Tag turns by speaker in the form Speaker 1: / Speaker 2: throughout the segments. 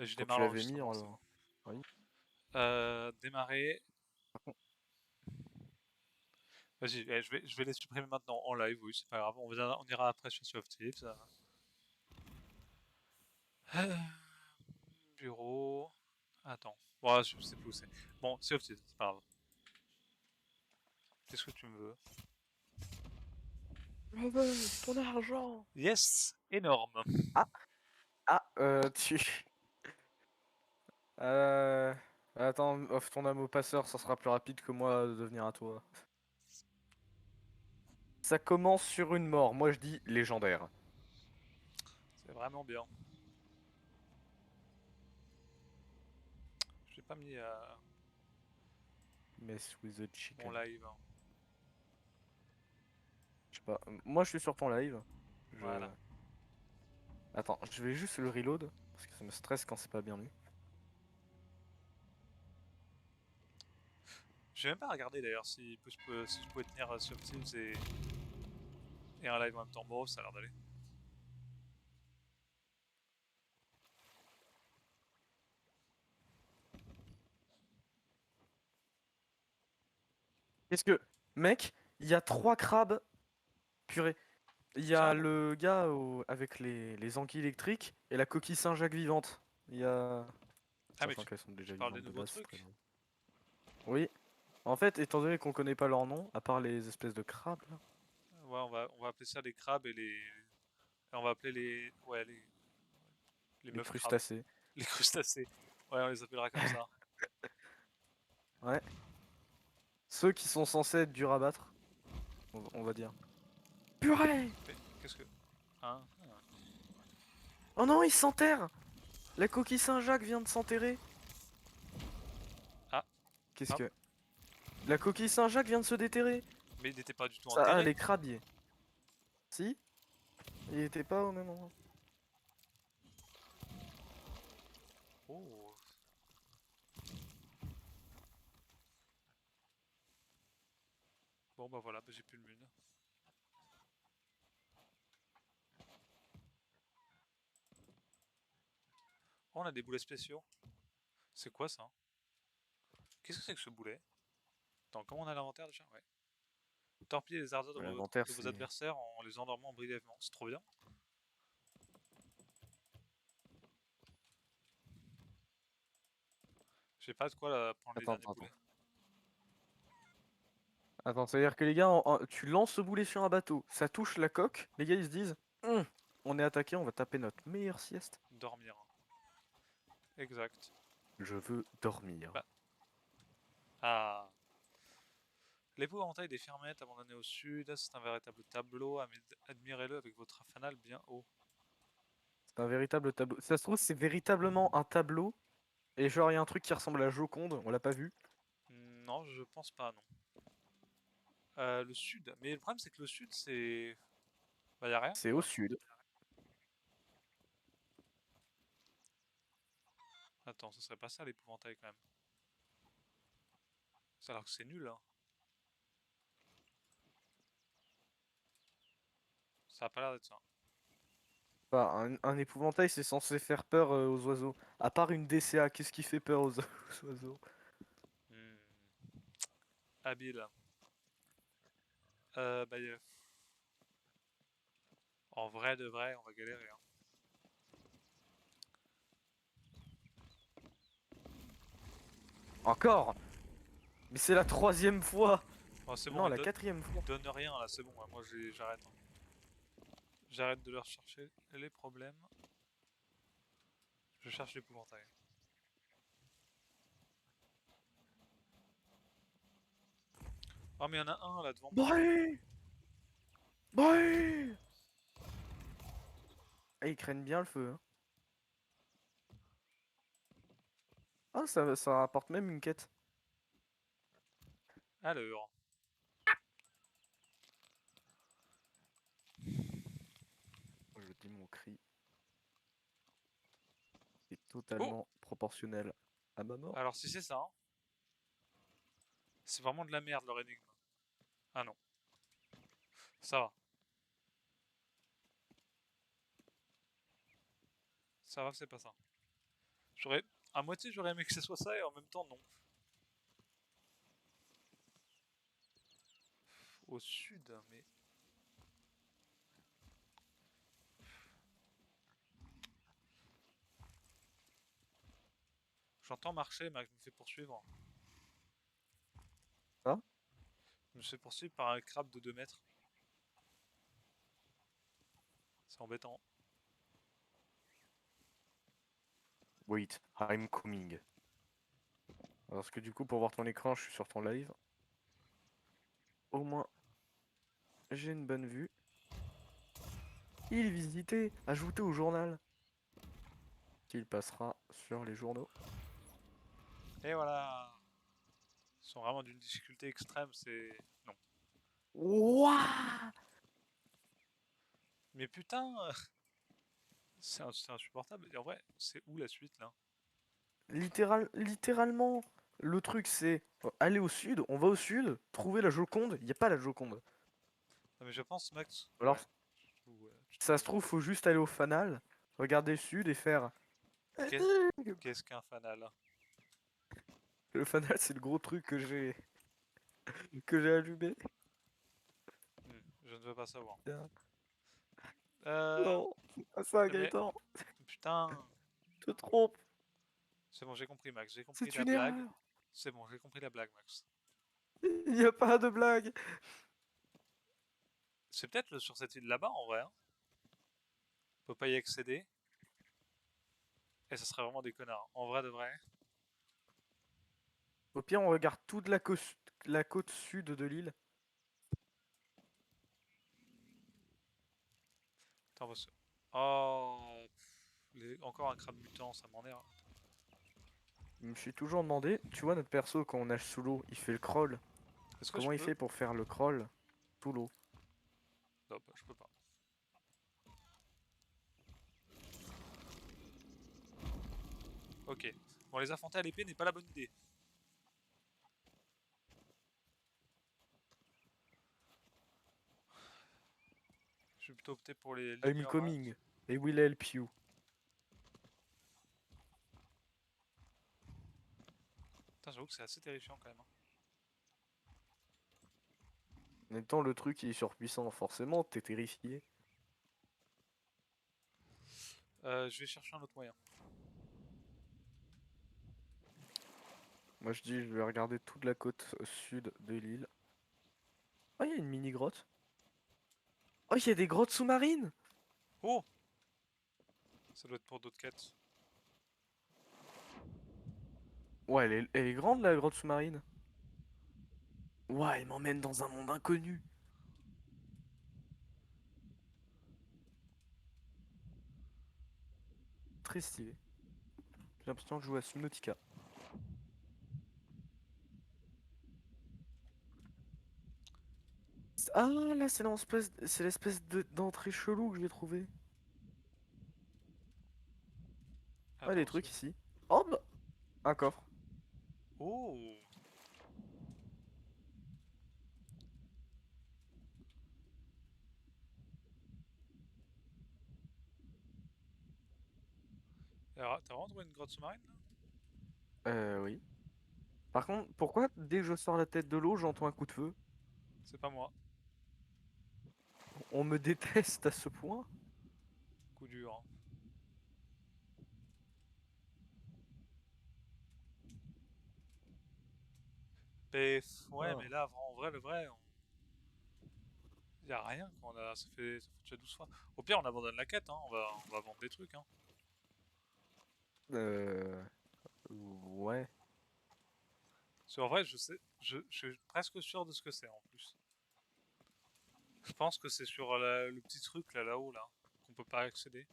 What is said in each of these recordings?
Speaker 1: Je
Speaker 2: Quand
Speaker 1: démarre
Speaker 2: tu l'avais mis
Speaker 1: l'enregistrement, c'est
Speaker 2: en...
Speaker 1: bon.
Speaker 2: Oui.
Speaker 1: Démarrer.
Speaker 2: Par contre,
Speaker 1: Vas-y, je vais les supprimer maintenant en live, oui, c'est pas grave. On ira après sur Sea of Thieves. Euh, Bureau. Attends. Bon, je sais plus où c'est. Bon, Sea of Thieves, c'est pas grave. Qu'est-ce que tu me veux?
Speaker 2: je veux ton argent.
Speaker 1: Yes! Énorme!
Speaker 2: Ah, tu... Euh... Attends, offre ton âme au passeur, ça sera plus rapide que moi de devenir à toi. Ça commence sur une mort, moi je dis légendaire.
Speaker 1: C'est vraiment bien. J'ai pas mis
Speaker 2: Mess with the
Speaker 1: mon
Speaker 2: chicken.
Speaker 1: live, hein.
Speaker 2: Je sais pas, moi je suis sur ton live. Je...
Speaker 1: Voilà.
Speaker 2: Attends, je vais juste le reload, parce que ça me stresse quand c'est pas bien mis.
Speaker 1: J'ai même pas regardé d'ailleurs si je pouvais tenir Sea of Thieves et un live en même temps. Bon, ça a l'air d'aller.
Speaker 2: Qu'est-ce que... Mec, il y a 3 crabes, purée. Il y a
Speaker 1: Crabes?
Speaker 2: le gars avec les anguilles électriques et la coquille Saint-Jacques vivante. Il y a...
Speaker 1: Ah, mais
Speaker 2: Sachant qu'elles sont déjà
Speaker 1: tu parles des
Speaker 2: vivantes de
Speaker 1: nouveaux
Speaker 2: base, c'est très
Speaker 1: trucs?
Speaker 2: drôle. Oui. En fait, étant donné qu'on connaît pas leur nom, à part les espèces de crabes, là,
Speaker 1: Ouais, on va appeler ça les crabes et on va appeler ouais, les
Speaker 2: les
Speaker 1: meufs crabes.
Speaker 2: crustacés.
Speaker 1: Les crustacés. Ouais, on les appellera comme ça.
Speaker 2: Ouais. Ceux qui sont censés être durs à battre, on va dire. Purée!
Speaker 1: Mais qu'est-ce que... Hein? Ah.
Speaker 2: Oh non, il s'enterre! La coquille Saint-Jacques vient de s'enterrer.
Speaker 1: Ah,
Speaker 2: Qu'est-ce
Speaker 1: pardon.
Speaker 2: que... La coquille Saint-Jacques vient de se déterrer.
Speaker 1: Mais il n'était pas du tout
Speaker 2: Ça, ah,
Speaker 1: enterré.
Speaker 2: les crabiers. Si? Il était pas au même endroit.
Speaker 1: Oh. Bon, bah voilà, bah, j'ai plus le mun. Oh, on a des boulets spéciaux. C'est quoi ça? Qu'est-ce que c'est que ce boulet? Attends, comment on a l'inventaire déjà? Ouais. Torpiller les ardeurs
Speaker 2: L'inventaire,
Speaker 1: de vos
Speaker 2: c'est...
Speaker 1: adversaires en les endormant brièvement. C'est trop bien. J'ai pas de quoi là, prendre les
Speaker 2: Attends,
Speaker 1: derniers
Speaker 2: attends, attends.
Speaker 1: boulets.
Speaker 2: Attends, ça veut dire que les gars, tu lances ce boulet sur un bateau, ça touche la coque, les gars ils se disent, on est attaqué, on va taper notre meilleure sieste.
Speaker 1: Dormir. Exact.
Speaker 2: Je veux dormir.
Speaker 1: Bah. Ah. L'épouvantail des fermettes abandonné au sud, c'est un véritable tableau. Admirez-le avec votre fanal bien haut.
Speaker 2: C'est un véritable tableau. Ça se trouve, c'est véritablement un tableau, et genre il y a un truc qui ressemble à la Joconde, on l'a pas vu.
Speaker 1: Non, je pense pas, non. Le sud. Mais le problème, c'est que le sud, c'est. Bah, y a rien,
Speaker 2: C'est au
Speaker 1: quoi.
Speaker 2: sud.
Speaker 1: Attends, ce serait pas ça l'épouvantail quand même. Ça a l'air que c'est nul, hein. Ça a pas l'air d'être ça.
Speaker 2: Enfin, un épouvantail, c'est censé faire peur aux oiseaux. À part une DCA, qu'est-ce qui fait peur aux, aux oiseaux?
Speaker 1: Hmm. Habile. Bah, en vrai de vrai, on va galérer, hein.
Speaker 2: Encore! Mais c'est la 3e fois!
Speaker 1: Bon, c'est bon,
Speaker 2: Non, la 4e fois.
Speaker 1: ils donnent rien là, c'est bon, hein. Moi j'arrête, hein. J'arrête de leur chercher les problèmes. Je cherche l'épouvantail. Oh, mais il y en a un là devant moi.
Speaker 2: Brûle! Brûle! Ah, ils craignent bien le feu, hein. Ah, ça rapporte même une quête.
Speaker 1: Alors,
Speaker 2: Je dis mon cri est
Speaker 1: oh!
Speaker 2: totalement proportionnel à ma mort.
Speaker 1: Alors, si c'est ça, hein, c'est vraiment de la merde leur énigme. Ah non, ça va. Ça va, c'est pas ça. J'aurais... À moitié, j'aurais aimé que ce soit ça, et en même temps, non. Au sud, mais... J'entends marcher, mais je me fais poursuivre.
Speaker 2: Ah,
Speaker 1: Je me fais poursuivre par un crabe de 2 mètres. C'est embêtant.
Speaker 2: wait, I'm coming. Parce que du coup, pour voir ton écran, je suis sur ton live. Au moins, j'ai une bonne vue. Il est visité, ajouté au journal. Qu'il passera sur les journaux.
Speaker 1: Et voilà. Ils sont vraiment d'une difficulté extrême, c'est... Non.
Speaker 2: Wouah!
Speaker 1: Mais putain, c'est insupportable. Et en vrai, c'est où la suite, là?
Speaker 2: Littéralement, le truc c'est aller au sud, on va au sud, trouver la Joconde, il n'y a pas la Joconde.
Speaker 1: Non mais je pense, Max...
Speaker 2: Alors,
Speaker 1: Ouais. Tu
Speaker 2: ça
Speaker 1: trouves...
Speaker 2: se trouve, faut juste aller au fanal, regarder le sud et faire.
Speaker 1: Qu'est- Qu'est-ce qu'un fanal?
Speaker 2: Le fanal, c'est le gros truc que j'ai allumé.
Speaker 1: Je ne veux pas savoir.
Speaker 2: Tiens.
Speaker 1: Euh...
Speaker 2: Non, c'est pas ça,
Speaker 1: Mais...
Speaker 2: Gaëtan.
Speaker 1: Putain...
Speaker 2: Tu te trompes.
Speaker 1: C'est bon, j'ai compris, Max. J'ai compris
Speaker 2: C'est
Speaker 1: la
Speaker 2: une
Speaker 1: blague.
Speaker 2: erreur.
Speaker 1: C'est bon, j'ai compris la blague, Max.
Speaker 2: Il n'y a pas de blague.
Speaker 1: C'est peut-être sur cette île là-bas, en vrai. Hein. On peut pas y accéder. Et ça serait vraiment des connards. En vrai de vrai.
Speaker 2: Au pire, on regarde toute la côte sud de l'île.
Speaker 1: Attends, parce que... Oh... Encore un crabe mutant, ça m'énerve.
Speaker 2: Je me suis toujours demandé, tu vois, notre perso, quand on nage sous l'eau, il fait le crawl.
Speaker 1: Est-ce que je
Speaker 2: Comment il
Speaker 1: peux?
Speaker 2: fait pour faire le crawl sous l'eau?
Speaker 1: Non, bah, je peux pas. Ok. Bon, les affronter à l'épée n'est pas la bonne idée. Je vais plutôt opter pour les
Speaker 2: I'm
Speaker 1: ligneurs rage.
Speaker 2: coming. I will help you.
Speaker 1: Putain, j'avoue que c'est assez terrifiant quand même. Hein.
Speaker 2: En même temps, le truc il est surpuissant, forcément, t'es terrifié.
Speaker 1: Je vais chercher un autre moyen.
Speaker 2: Moi je dis, je vais regarder toute la côte sud de l'île. Oh, il y a une mini grotte. Oh, il y a des grottes sous-marines.
Speaker 1: Oh! Ça doit être pour d'autres quêtes.
Speaker 2: Ouais, elle est grande la grotte sous-marine. Ouais, elle m'emmène dans un monde inconnu. Très stylé. J'ai l'impression de jouer à Subnautica. Ah, là, c'est l'espèce d'entrée chelou que j'ai trouvé. Ouais, des
Speaker 1: Attends,
Speaker 2: trucs ici. Oh, bah, un coffre.
Speaker 1: Oh! Alors, t'as vraiment trouvé une grotte sous-marine là?
Speaker 2: Oui. Par contre, pourquoi dès que je sors la tête de l'eau, j'entends un coup de feu?
Speaker 1: C'est pas moi.
Speaker 2: On me déteste à ce point?
Speaker 1: Coup dur. Hein. Ouais,
Speaker 2: Ah.
Speaker 1: mais là, en vrai, le vrai, y a rien. Quoi. Ça fait déjà 12 fois. Au pire, on abandonne la quête. Hein. On va vendre des trucs. Hein.
Speaker 2: Euh... Ouais.
Speaker 1: Parce qu'en vrai, je suis presque sûr de ce que c'est en plus. Je pense que c'est sur le petit truc là-haut, là, qu'on peut pas accéder.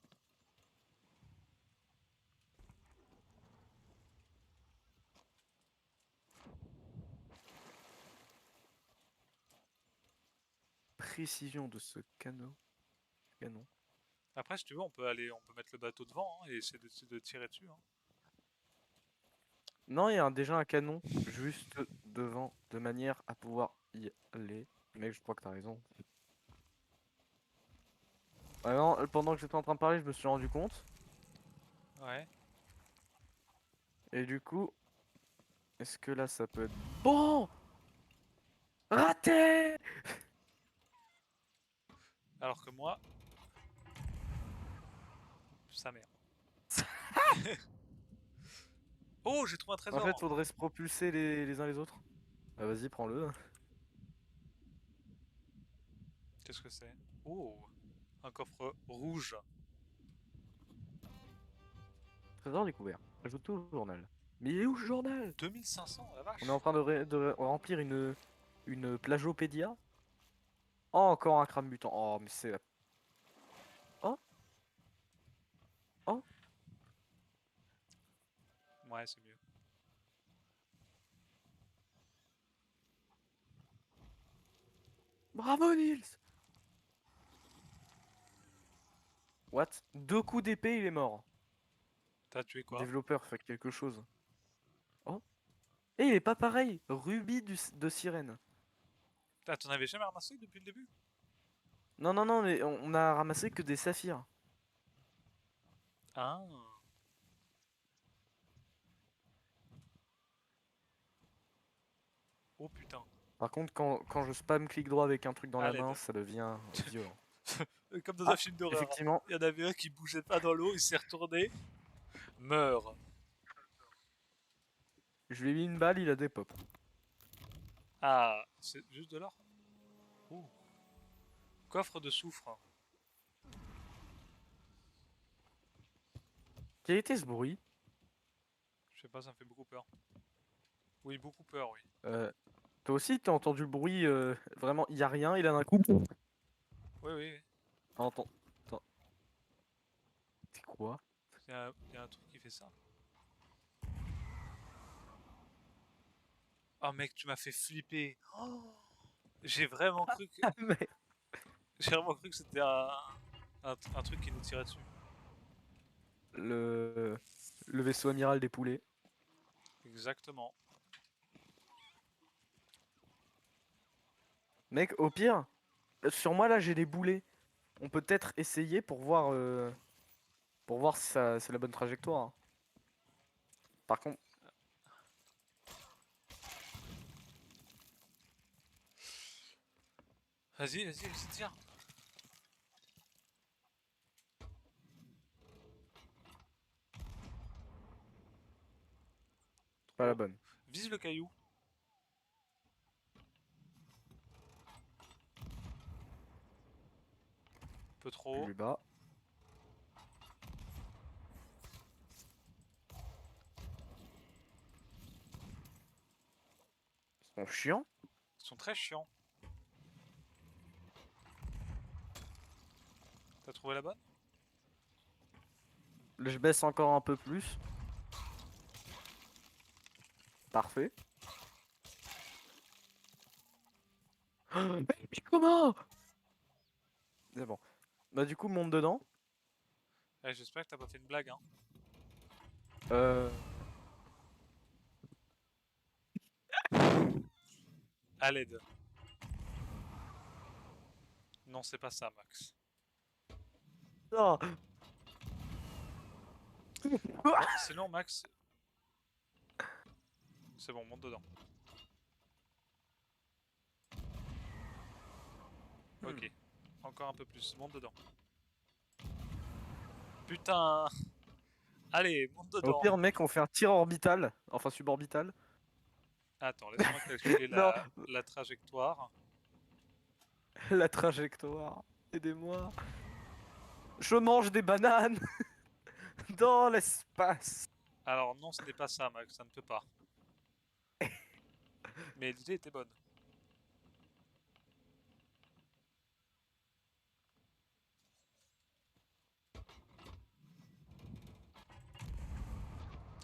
Speaker 2: Précision de ce canon.
Speaker 1: Après, si tu veux, on peut mettre le bateau devant hein, et essayer de tirer dessus. Hein.
Speaker 2: Non, il y a déjà un canon juste devant, de manière à pouvoir y aller. Mec, je crois que t'as raison. Ah non, pendant que j'étais en train de parler, je me suis rendu compte.
Speaker 1: Ouais.
Speaker 2: Et du coup, est-ce que là ça peut être bon? Raté!
Speaker 1: Alors que moi, sa mère. Oh, j'ai trouvé un
Speaker 2: En fait,
Speaker 1: trésor.
Speaker 2: faudrait se propulser les uns les autres. Ah, vas-y, prends-le.
Speaker 1: Qu'est-ce que c'est? Oh, un coffre rouge.
Speaker 2: Trésor découvert. Ajoute tout au journal. Mais il est où ce journal?
Speaker 1: 2500, la
Speaker 2: On est en
Speaker 1: vache.
Speaker 2: train de remplir une plagopédia. Oh, encore un crâne mutant. Oh, mais c'est... Oh, oh.
Speaker 1: Ouais, c'est mieux.
Speaker 2: Bravo, Nils! What? Deux coups d'épée, il est mort.
Speaker 1: T'as tué quoi?
Speaker 2: Développeur, fait quelque chose. Oh. Et il est pas pareil. Rubis de sirène.
Speaker 1: Ah, t'en avais jamais ramassé depuis le début?
Speaker 2: Non, non, non, mais on a ramassé que des saphirs.
Speaker 1: Ah. Oh putain.
Speaker 2: Par contre, quand je spam clic droit avec un truc dans
Speaker 1: À
Speaker 2: la main,
Speaker 1: l'aide.
Speaker 2: ça devient violent.
Speaker 1: Comme dans un
Speaker 2: Ah,
Speaker 1: film d'horreur.
Speaker 2: effectivement,
Speaker 1: Il y en avait un qui bougeait pas dans l'eau, il s'est retourné, meurt.
Speaker 2: je lui ai mis une balle, il a des pop.
Speaker 1: Ah, c'est juste de l'or? Oh. Coffre de soufre.
Speaker 2: Quel était ce bruit?
Speaker 1: Je sais pas, ça me fait beaucoup peur. Oui, beaucoup peur, oui.
Speaker 2: Toi aussi, t'as entendu le bruit, vraiment, il y a rien, et là d'un coup...
Speaker 1: Oui, oui, oui.
Speaker 2: Entends, attends, c'est quoi?
Speaker 1: Il y a un truc qui fait ça. Oh mec, tu m'as fait flipper. Oh, j'ai vraiment cru que
Speaker 2: Mais
Speaker 1: j'ai vraiment cru que c'était un truc qui nous tirait dessus.
Speaker 2: le... le vaisseau amiral des poulets.
Speaker 1: Exactement.
Speaker 2: Mec, au pire, sur moi là j'ai des boulets. On peut peut-être essayer pour voir si c'est la bonne trajectoire, hein. Par contre,
Speaker 1: Vas-y, vas-y, vas-y, tire.
Speaker 2: pas la
Speaker 1: Trop.
Speaker 2: bonne.
Speaker 1: Vise le caillou. Un peu trop.
Speaker 2: Plus bas. Ils sont chiants.
Speaker 1: Ils sont très chiants. T'as trouvé la bonne?
Speaker 2: Je baisse encore un peu plus. Parfait. Mais comment? C'est bon. Bah du coup, monte dedans.
Speaker 1: Eh, j'espère que t'as pas fait une blague, hein.
Speaker 2: Euh...
Speaker 1: À l'aide. Non, c'est pas ça, Max.
Speaker 2: Non.
Speaker 1: Bon, sinon, Max, c'est bon, monte dedans.
Speaker 2: Hmm.
Speaker 1: Ok. Encore un peu plus. Monte dedans. Putain. Allez, monte
Speaker 2: Au
Speaker 1: dedans.
Speaker 2: pire, mec, on fait un tir orbital. Enfin, suborbital.
Speaker 1: Attends, laisse-moi calculer
Speaker 2: Non,
Speaker 1: la trajectoire.
Speaker 2: la trajectoire. Aidez-moi. Je mange des bananes dans l'espace.
Speaker 1: Alors, non, ce n'est pas ça, Max, ça ne peut pas. Mais l'idée était bonne.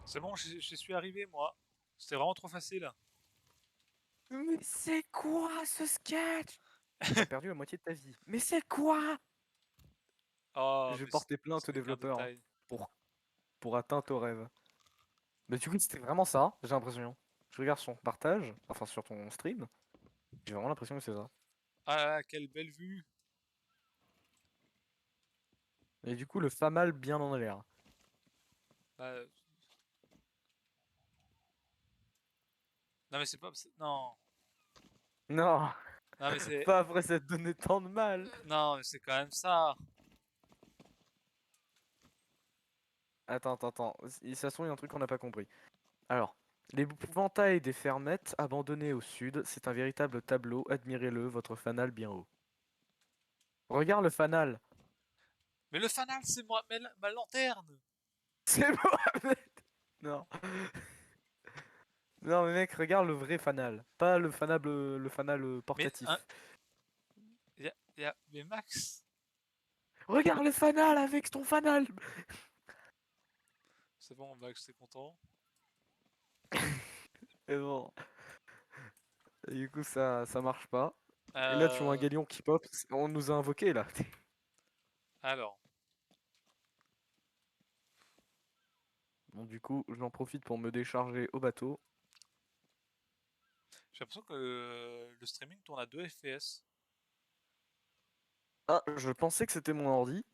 Speaker 1: C'est bon, j'y suis arrivé, moi. C'était vraiment trop facile.
Speaker 2: Mais c'est quoi ce sketch? T'as perdu la moitié de ta vie. Mais c'est quoi?
Speaker 1: Oh,
Speaker 2: Je vais
Speaker 1: mais
Speaker 2: porter plainte aux
Speaker 1: c'était qu'un
Speaker 2: développeurs, hein,
Speaker 1: détail.
Speaker 2: pour, pour atteinte au rêve. Mais du coup, c'était vraiment ça, j'ai l'impression. Je regarde son partage, enfin sur ton stream, j'ai vraiment l'impression que c'est ça.
Speaker 1: Ah là là, quelle belle vue.
Speaker 2: Et du coup, le Famal bien dans l'air.
Speaker 1: Bah, Non mais c'est pas... Non.
Speaker 2: Non,
Speaker 1: Non mais c'est...
Speaker 2: pas après s'être donné tant de mal.
Speaker 1: Non mais c'est quand même ça.
Speaker 2: Attends. Ça se trouve, il y a un truc qu'on n'a pas compris. Alors, l'épouvantail des fermettes, abandonné au sud, c'est un véritable tableau. Admirez-le, votre fanal bien haut. Regarde le fanal.
Speaker 1: Mais le fanal, c'est moi, ma lanterne.
Speaker 2: C'est Mohamed. Non. Non, mais mec, regarde le vrai fanal. Pas le fanal
Speaker 1: Mais, hein,
Speaker 2: portatif.
Speaker 1: mais Max,
Speaker 2: Regarde le fanal avec ton fanal.
Speaker 1: c'est bon, Max, t'es content.
Speaker 2: Et bon, et du coup, ça marche pas. Et là, tu vois un
Speaker 1: Euh,
Speaker 2: galion qui pop. On nous a invoqué là.
Speaker 1: alors,
Speaker 2: Bon, du coup, j'en profite pour me décharger au bateau.
Speaker 1: j'ai l'impression que le streaming tourne à 2 FPS.
Speaker 2: Ah, je pensais que c'était mon ordi.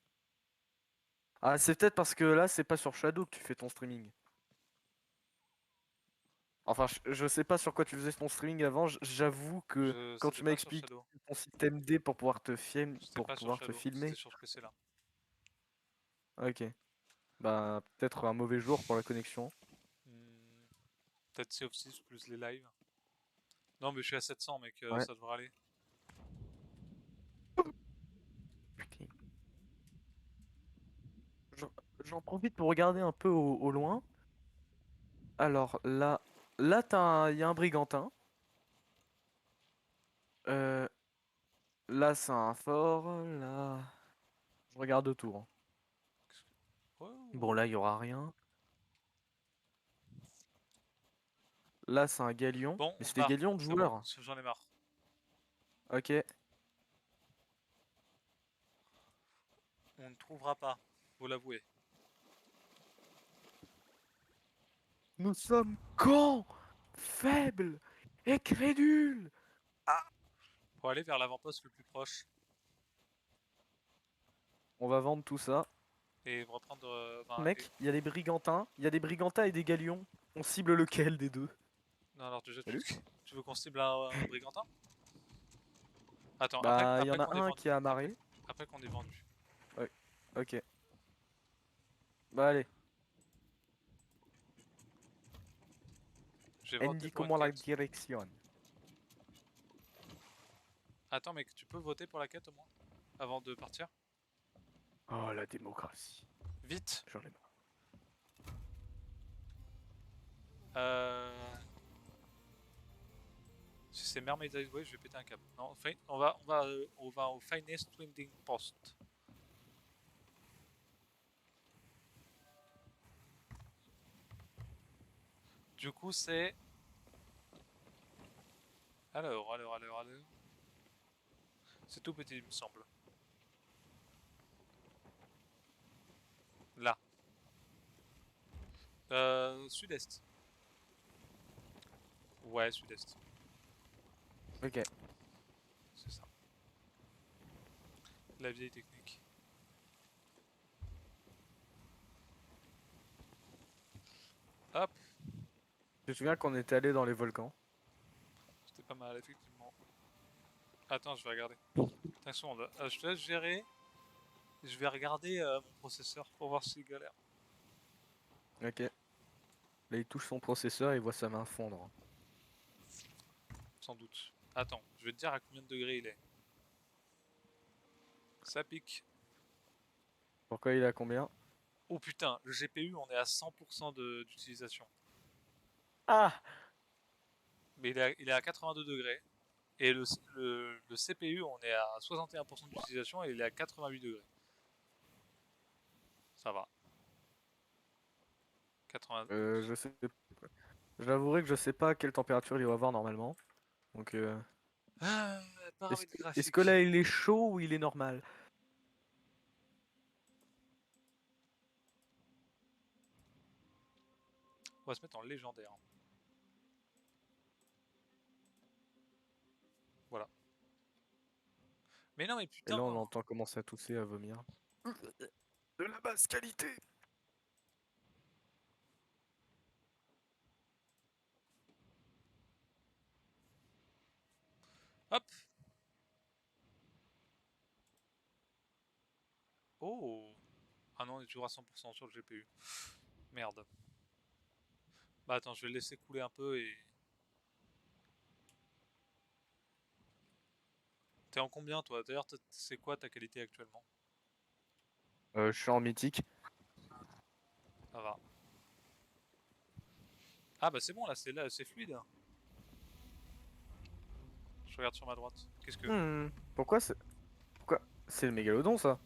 Speaker 2: Ah, c'est peut-être parce que là, c'est pas sur Shadow que tu fais ton streaming. Enfin, je sais pas sur quoi tu faisais ton streaming avant. J'avoue que quand
Speaker 1: C'était
Speaker 2: tu m'as
Speaker 1: pas sur
Speaker 2: expliqué
Speaker 1: Shadow.
Speaker 2: ton système D pour pouvoir
Speaker 1: C'était
Speaker 2: pour
Speaker 1: pas sur
Speaker 2: pouvoir te
Speaker 1: Shadow, c'était
Speaker 2: filmer.
Speaker 1: sur ce PC-là.
Speaker 2: Ok. Bah, peut-être un mauvais jour pour la connexion.
Speaker 1: Hmm, peut-être Sea of Thieves plus les lives. Non, mais je suis à 700, mec,
Speaker 2: Ouais.
Speaker 1: ça devrait aller.
Speaker 2: Putain. J'en j'en profite pour regarder un peu au loin. Alors là, il y a un brigantin. Euh, Là, c'est un fort. Là, je regarde autour, hein. Bon,
Speaker 1: Oh.
Speaker 2: là, il y aura rien. Là, c'est un galion.
Speaker 1: Bon,
Speaker 2: Mais
Speaker 1: on se
Speaker 2: c'est des
Speaker 1: barre,
Speaker 2: galions de
Speaker 1: c'est bon,
Speaker 2: joueurs.
Speaker 1: j'en ai marre.
Speaker 2: Ok.
Speaker 1: On ne trouvera pas, faut l'avouer.
Speaker 2: Nous sommes cons, faibles et crédules.
Speaker 1: Faut aller vers l'avant-poste le plus proche
Speaker 2: On va vendre tout ça.
Speaker 1: et reprendre. Enfin,
Speaker 2: Mec, il y a des brigantins. Il y a des brigantins et des galions. On cible lequel des deux?
Speaker 1: non, alors déjà,
Speaker 2: Salut.
Speaker 1: tu veux qu'on cible un brigantin? Attends,
Speaker 2: Bah, il y
Speaker 1: après
Speaker 2: en a
Speaker 1: qu'on ait
Speaker 2: un
Speaker 1: vendu.
Speaker 2: qui est amarré.
Speaker 1: Après qu'on ait vendu.
Speaker 2: Ouais. Ok. Bah, allez.
Speaker 1: J'ai voté pour une
Speaker 2: Indique-moi la
Speaker 1: quête.
Speaker 2: direction.
Speaker 1: Attends, mec, tu peux voter pour la quête au moins? Avant de partir?
Speaker 2: Oh, la démocratie.
Speaker 1: Vite!
Speaker 2: J'en ai marre.
Speaker 1: Euh... Si c'est Mermaid's Way, je vais péter un câble. Non, on va au Finest Winding Post. Du coup, c'est. Alors. C'est tout petit, il me semble. Là. Sud-est. Ouais, sud-est.
Speaker 2: Ok.
Speaker 1: C'est ça. La vieille technique. Hop,
Speaker 2: Tu te souviens qu'on était allé dans les volcans?
Speaker 1: c'était pas mal, effectivement. Attends, je vais regarder. Attends une seconde. Je te laisse gérer. Je vais regarder mon processeur pour voir s'il galère.
Speaker 2: Ok. Là, il touche son processeur et il voit sa main fondre.
Speaker 1: Sans doute. Attends, je vais te dire à combien de degrés il est. Ça pique.
Speaker 2: Pourquoi il a combien?
Speaker 1: Oh putain, le GPU, on est à 100% d'utilisation.
Speaker 2: Ah!
Speaker 1: Mais il est à 82 degrés. Et le CPU, on est à 61% d'utilisation et il est à 88 degrés. Ça va. 80...
Speaker 2: Je sais. J'avouerai que je sais pas quelle température il va avoir normalement. Donc,
Speaker 1: Ah, paramètres
Speaker 2: est-ce que
Speaker 1: graphiques.
Speaker 2: là il est chaud ou il est normal?
Speaker 1: On va se mettre en légendaire. Voilà. Mais non, mais
Speaker 2: Et
Speaker 1: putain.
Speaker 2: là, on entend commencer à tousser, à vomir. De la basse qualité!
Speaker 1: Oh! Ah non, on est toujours à 100% sur le GPU. Merde. Bah attends, je vais le laisser couler un peu et... T'es en combien toi? D'ailleurs, c'est quoi ta qualité actuellement?
Speaker 2: Je suis en mythique.
Speaker 1: Ça va. Ah bah c'est bon là, c'est fluide. Je regarde sur ma droite. Qu'est-ce que...
Speaker 2: Pourquoi c'est... Pourquoi? C'est le mégalodon, ça?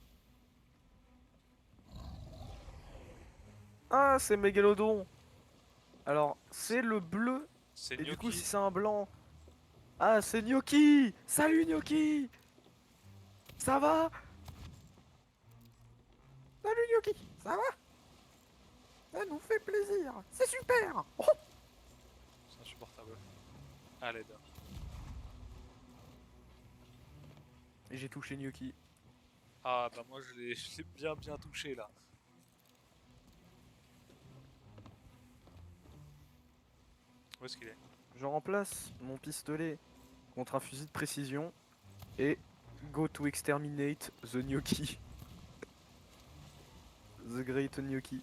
Speaker 2: Ah, c'est le mégalodon! Alors,
Speaker 1: C'est
Speaker 2: c'est le bleu,
Speaker 1: c'est
Speaker 2: et du coup, si
Speaker 1: gnocchi.
Speaker 2: c'est un blanc... Ah, c'est Gnocchi! Salut, Gnocchi! Ça va? Salut, Gnocchi! Ça va? Ça nous fait plaisir! C'est super! Oh.
Speaker 1: C'est insupportable. À l'aide.
Speaker 2: Et j'ai touché Gnocchi.
Speaker 1: Ah bah moi je l'ai je l'ai bien touché là. Où est-ce qu'il est?
Speaker 2: Je remplace mon pistolet contre un fusil de précision et go to exterminate the Gnocchi. The Great Gnocchi.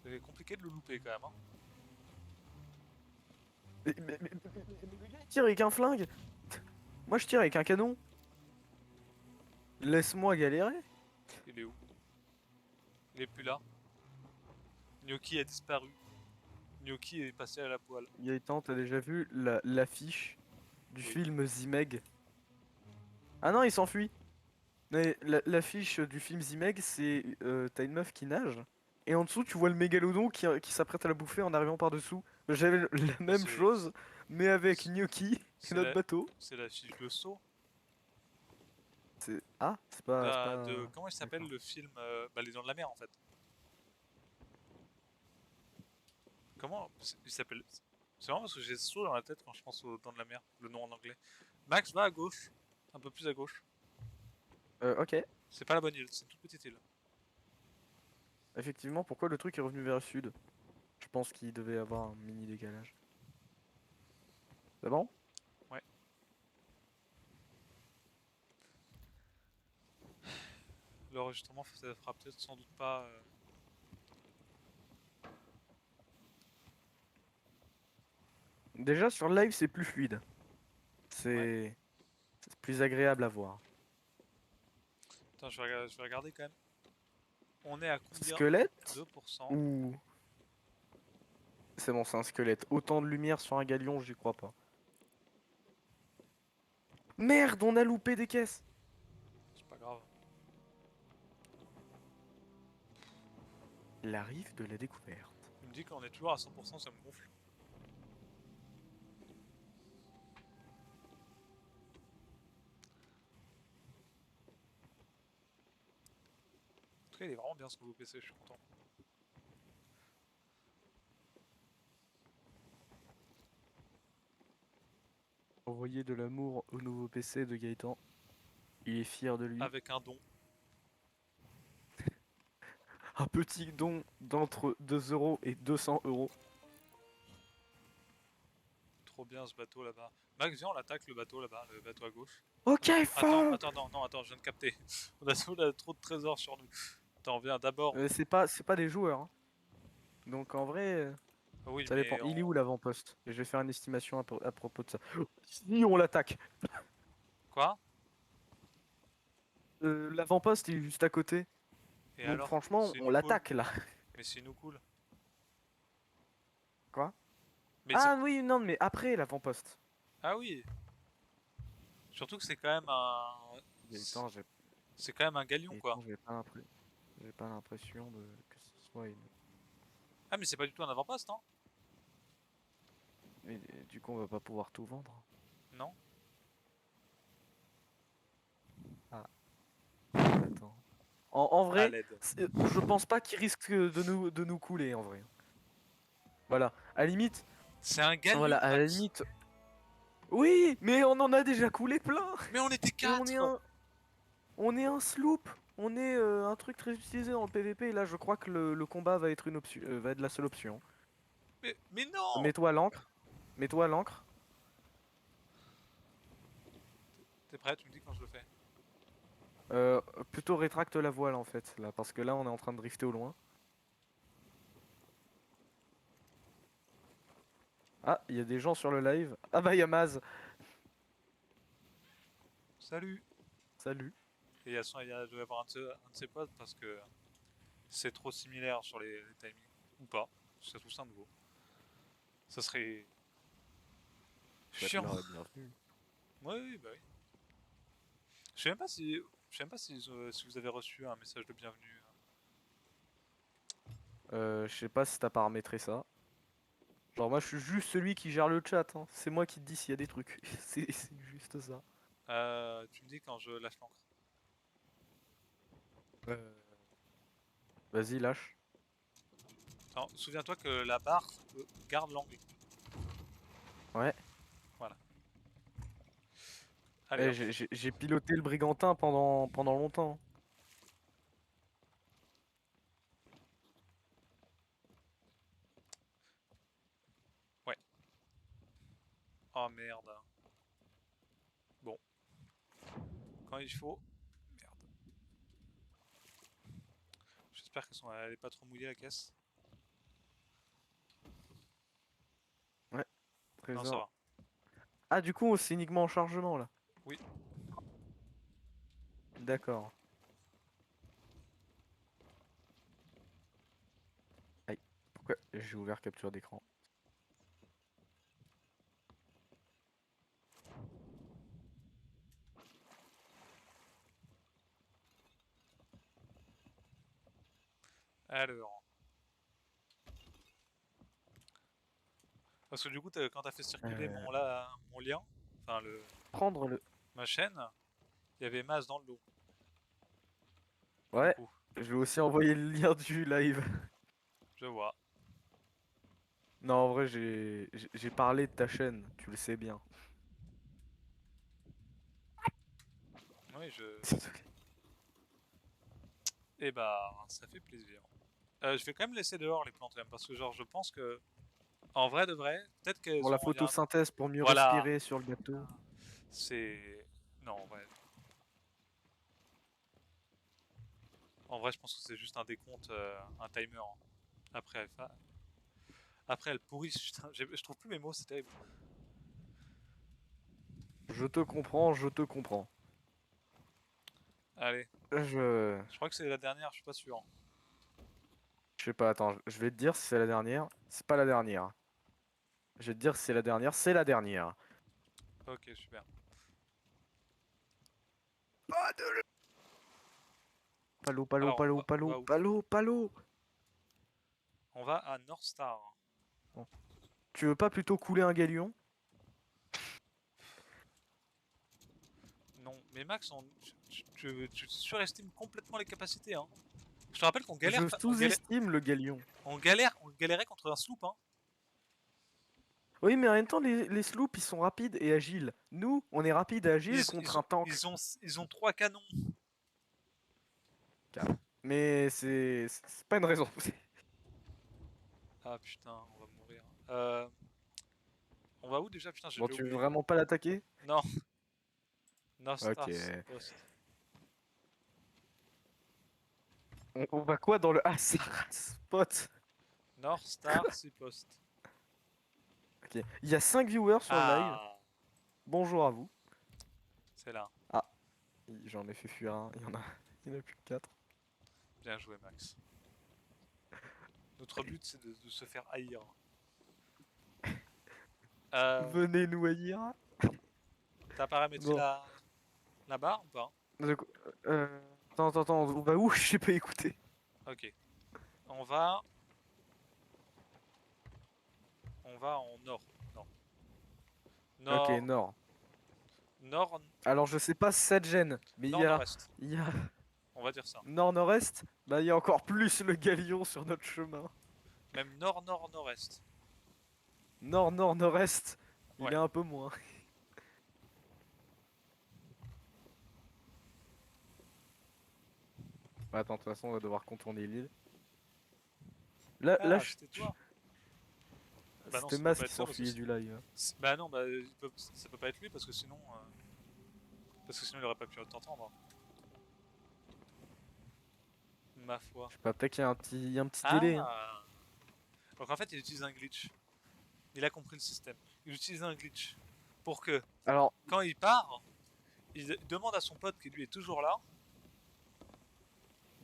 Speaker 1: C'est compliqué de le louper quand même, hein.
Speaker 2: Mais le gars, il tire avec un flingue. Moi, je tire avec un canon. Laisse-moi galérer.
Speaker 1: Il est où? Il est plus là. Gnocchi a disparu. Gnocchi est passé à la poêle.
Speaker 2: Gaëtan, t'as déjà vu l'affiche du
Speaker 1: Oui.
Speaker 2: film Zimeg? Ah non, il s'enfuit. Mais l'affiche du film Zimeg, c'est t'as une meuf qui nage et en dessous tu vois le mégalodon qui s'apprête à la bouffer en arrivant par dessous. J'avais la
Speaker 1: Bah,
Speaker 2: même chose, mais avec Gnocchi et
Speaker 1: c'est
Speaker 2: notre
Speaker 1: la
Speaker 2: bateau.
Speaker 1: c'est la fiche de saut
Speaker 2: C'est ah, c'est
Speaker 1: de
Speaker 2: pas.
Speaker 1: comment il s'appelle
Speaker 2: D'accord.
Speaker 1: le film bah, Les Dents de la Mer en fait. Comment il s'appelle? C'est marrant parce que j'ai saut dans la tête quand je pense aux Dents de la Mer, le nom en anglais. Max va à gauche, un peu plus à gauche.
Speaker 2: Ok.
Speaker 1: C'est pas la bonne île, c'est une toute petite île.
Speaker 2: Effectivement, pourquoi le truc est revenu vers le sud? Je pense qu'il devait avoir un mini décalage. C'est bon?
Speaker 1: Ouais. L'enregistrement ça fera peut-être sans doute pas.
Speaker 2: Déjà sur le live c'est plus fluide.
Speaker 1: Ouais.
Speaker 2: C'est plus agréable à voir.
Speaker 1: Attends, je vais regarder quand même. On est à combien
Speaker 2: Squelette
Speaker 1: 2%.
Speaker 2: ou... C'est bon, c'est un squelette. Autant de lumière sur un galion, j'y crois pas. Merde, on a loupé des caisses.
Speaker 1: C'est pas grave.
Speaker 2: La rive de la découverte.
Speaker 1: Il me dit qu'on est toujours à 100%, ça me gonfle. En tout cas, il est vraiment bien ce nouveau PC, je suis content.
Speaker 2: Envoyer de l'amour au nouveau PC de Gaëtan. Il est fier de lui.
Speaker 1: Avec un don.
Speaker 2: Un petit don d'entre 2 euros et 200 euros.
Speaker 1: Trop bien ce bateau là-bas. Max, viens, on attaque le bateau là-bas, le bateau à gauche.
Speaker 2: Ok,
Speaker 1: Attends,
Speaker 2: feu.
Speaker 1: attends, non, non, attends, je viens de capter. On a trop de trésors sur nous. Attends, viens d'abord.
Speaker 2: C'est pas des joueurs, hein. Donc en vrai,
Speaker 1: Ah oui,
Speaker 2: ça dépend.
Speaker 1: mais
Speaker 2: Il est
Speaker 1: on...
Speaker 2: où l'avant-poste? Et je vais faire une estimation à propos de ça. Si on l'attaque.
Speaker 1: Quoi?
Speaker 2: L'avant-poste il est juste à côté.
Speaker 1: Et
Speaker 2: Donc
Speaker 1: alors?
Speaker 2: franchement,
Speaker 1: C'est
Speaker 2: on
Speaker 1: nous cool.
Speaker 2: l'attaque là.
Speaker 1: Mais c'est nous cool.
Speaker 2: Quoi?
Speaker 1: Mais c'est...
Speaker 2: Ah oui, non, mais après l'avant-poste.
Speaker 1: Ah oui. Surtout que c'est quand même un...
Speaker 2: Gaëtan, j'ai
Speaker 1: C'est quand même un galion, quoi.
Speaker 2: Gaëtan, j'ai pas l'impression de que ce soit une.
Speaker 1: Ah, mais c'est pas du tout un avant-poste, hein?
Speaker 2: Et du coup, on va pas pouvoir tout vendre.
Speaker 1: Non?
Speaker 2: Ah, attends. En
Speaker 1: À
Speaker 2: vrai,
Speaker 1: l'aide.
Speaker 2: je pense pas qu'il risque de nous couler en vrai. Voilà, à la limite,
Speaker 1: C'est un
Speaker 2: voilà,
Speaker 1: galion,
Speaker 2: à la
Speaker 1: Max.
Speaker 2: limite. Oui, mais on en a déjà coulé plein.
Speaker 1: Mais on était
Speaker 2: Et
Speaker 1: quatre.
Speaker 2: on est un sloop. On est un truc très utilisé dans le PVP. Et là, je crois que le combat va être une option, va être la seule option.
Speaker 1: Mais non!
Speaker 2: Mets-toi à l'ancre. Mets-toi à l'ancre.
Speaker 1: T'es prêt? Tu me dis quand je le fais.
Speaker 2: Euh, Plutôt rétracte la voile en fait, là, parce que là on est en train de drifter au loin. Ah, il y a des gens sur le live. Ah bah, il y a Maz.
Speaker 1: Salut!
Speaker 2: Salut.
Speaker 1: Et il doit y avoir un de ses potes parce que c'est trop similaire sur les timings. Ou pas. C'est tout ça nouveau. Ça serait
Speaker 2: Souhaite
Speaker 1: chiant.
Speaker 2: leur bienvenue.
Speaker 1: Oui, oui, bah oui. Je sais même pas si, je sais même pas si vous avez reçu un message de bienvenue.
Speaker 2: Je sais pas si t'as paramétré ça. Genre moi je suis juste celui qui gère le chat, hein. C'est moi qui te dis s'il y a des trucs. C'est juste ça.
Speaker 1: Tu me dis quand je lâche l'encre.
Speaker 2: Euh, Vas-y, lâche.
Speaker 1: Attends, souviens-toi que la barre garde l'angle.
Speaker 2: Ouais.
Speaker 1: Voilà. Allez
Speaker 2: Eh,
Speaker 1: hop.
Speaker 2: j'ai piloté le Brigantin pendant longtemps.
Speaker 1: Ouais. Oh merde. Bon, quand il faut. Merde. J'espère qu'elle est pas trop mouillée la caisse.
Speaker 2: Ouais,
Speaker 1: Non, ça
Speaker 2: trésor.
Speaker 1: va.
Speaker 2: Ah, du coup, c'est uniquement en chargement là.
Speaker 1: Oui.
Speaker 2: D'accord. Aïe. Pourquoi j'ai ouvert capture d'écran?
Speaker 1: Alors. Parce que du coup, quand t'as fait circuler
Speaker 2: Euh,
Speaker 1: mon lien, enfin
Speaker 2: Prendre le.
Speaker 1: ma chaîne, il y avait masse dans le lot. Du
Speaker 2: Ouais,
Speaker 1: coup,
Speaker 2: je vais aussi envoyer le lien du live.
Speaker 1: je vois.
Speaker 2: Non, en vrai, j'ai parlé de ta chaîne, tu le sais bien.
Speaker 1: Oui, je.
Speaker 2: Désolé.
Speaker 1: Eh bah, ça fait plaisir. Je vais quand même laisser dehors les plantes quand même, parce que genre, je pense que, en vrai de vrai, peut-être
Speaker 2: Pour
Speaker 1: qu'elles
Speaker 2: la
Speaker 1: ont.
Speaker 2: photosynthèse, pour mieux
Speaker 1: Voilà.
Speaker 2: respirer sur le bateau.
Speaker 1: C'est. Non, en vrai. En vrai, je pense que c'est juste un décompte, un timer, hein. Après, après, elles pourrissent. Putain, je trouve plus mes mots, c'est terrible.
Speaker 2: Je te comprends, je te comprends.
Speaker 1: Allez,
Speaker 2: Je...
Speaker 1: je crois que c'est la dernière, je suis pas sûr.
Speaker 2: Je sais pas, attends, je vais te dire si c'est la dernière. C'est pas la dernière. Je vais te dire si c'est la dernière, c'est la dernière.
Speaker 1: Ok, super.
Speaker 2: Palo, palo,
Speaker 1: Alors,
Speaker 2: palo,
Speaker 1: on
Speaker 2: palo,
Speaker 1: va où?
Speaker 2: palo, palo.
Speaker 1: On va à North Star.
Speaker 2: Bon. Tu veux pas plutôt couler un galion?
Speaker 1: Non, mais Max, tu surestimes complètement les capacités, hein. Je te rappelle qu'on galère,
Speaker 2: Je sous-estime le galion.
Speaker 1: on galérait contre un sloop, hein.
Speaker 2: Oui, mais en même temps, les sloops, ils sont rapides et agiles. Nous, on est rapide et agile contre un tank.
Speaker 1: Ils ont trois canons.
Speaker 2: Mais c'est pas une raison.
Speaker 1: Ah putain, on va mourir. On va où déjà? Putain, j'ai
Speaker 2: Bon,
Speaker 1: déjà
Speaker 2: tu veux
Speaker 1: oublié.
Speaker 2: vraiment pas l'attaquer?
Speaker 1: Non, North
Speaker 2: Ok.
Speaker 1: Star Post.
Speaker 2: On va quoi dans le... Ah, c'est spot.
Speaker 1: North Star Post.
Speaker 2: Ok. Il y a 5 viewers sur le live.
Speaker 1: Ah,
Speaker 2: Bonjour à vous.
Speaker 1: c'est là.
Speaker 2: Ah, j'en ai fait fuir un. Il y en a plus que 4.
Speaker 1: Bien joué, Max. Notre but, c'est de se faire haïr. Euh,
Speaker 2: Venez nous haïr.
Speaker 1: T'as paramétré
Speaker 2: Bon.
Speaker 1: la barre ou pas?
Speaker 2: De quoi- attends, on va où? J'ai pas écouté.
Speaker 1: Ok. On va, on va en nord. Nord.
Speaker 2: Ok,
Speaker 1: Nord.
Speaker 2: nord.
Speaker 1: Nord.
Speaker 2: Alors je sais pas si ça te gêne, mais
Speaker 1: Nord-nord-est.
Speaker 2: il y a
Speaker 1: On va dire ça.
Speaker 2: nord-nord-est, bah il y a encore plus le galion sur notre chemin.
Speaker 1: Même nord-nord-nord-est.
Speaker 2: Nord-nord-nord-est, il
Speaker 1: Ouais.
Speaker 2: est un peu moins. Bah, attends, de toute façon on va devoir contourner l'île. Là,
Speaker 1: Ah, c'était toi. Bah non,
Speaker 2: C'était
Speaker 1: ça peut
Speaker 2: Mas
Speaker 1: pas
Speaker 2: qui
Speaker 1: être ça parce que
Speaker 2: s'enfuyait du live.
Speaker 1: Bah non, bah ça peut pas être lui parce que sinon il aurait pas pu t'entendre. Ma foi.
Speaker 2: Je sais pas, peut-être qu'il y a un petit délai. Hein.
Speaker 1: Ah! Donc en fait, il utilise un glitch. Il a compris le système. Il utilise un glitch pour que
Speaker 2: Alors,
Speaker 1: quand il part, il demande à son pote qui lui est toujours là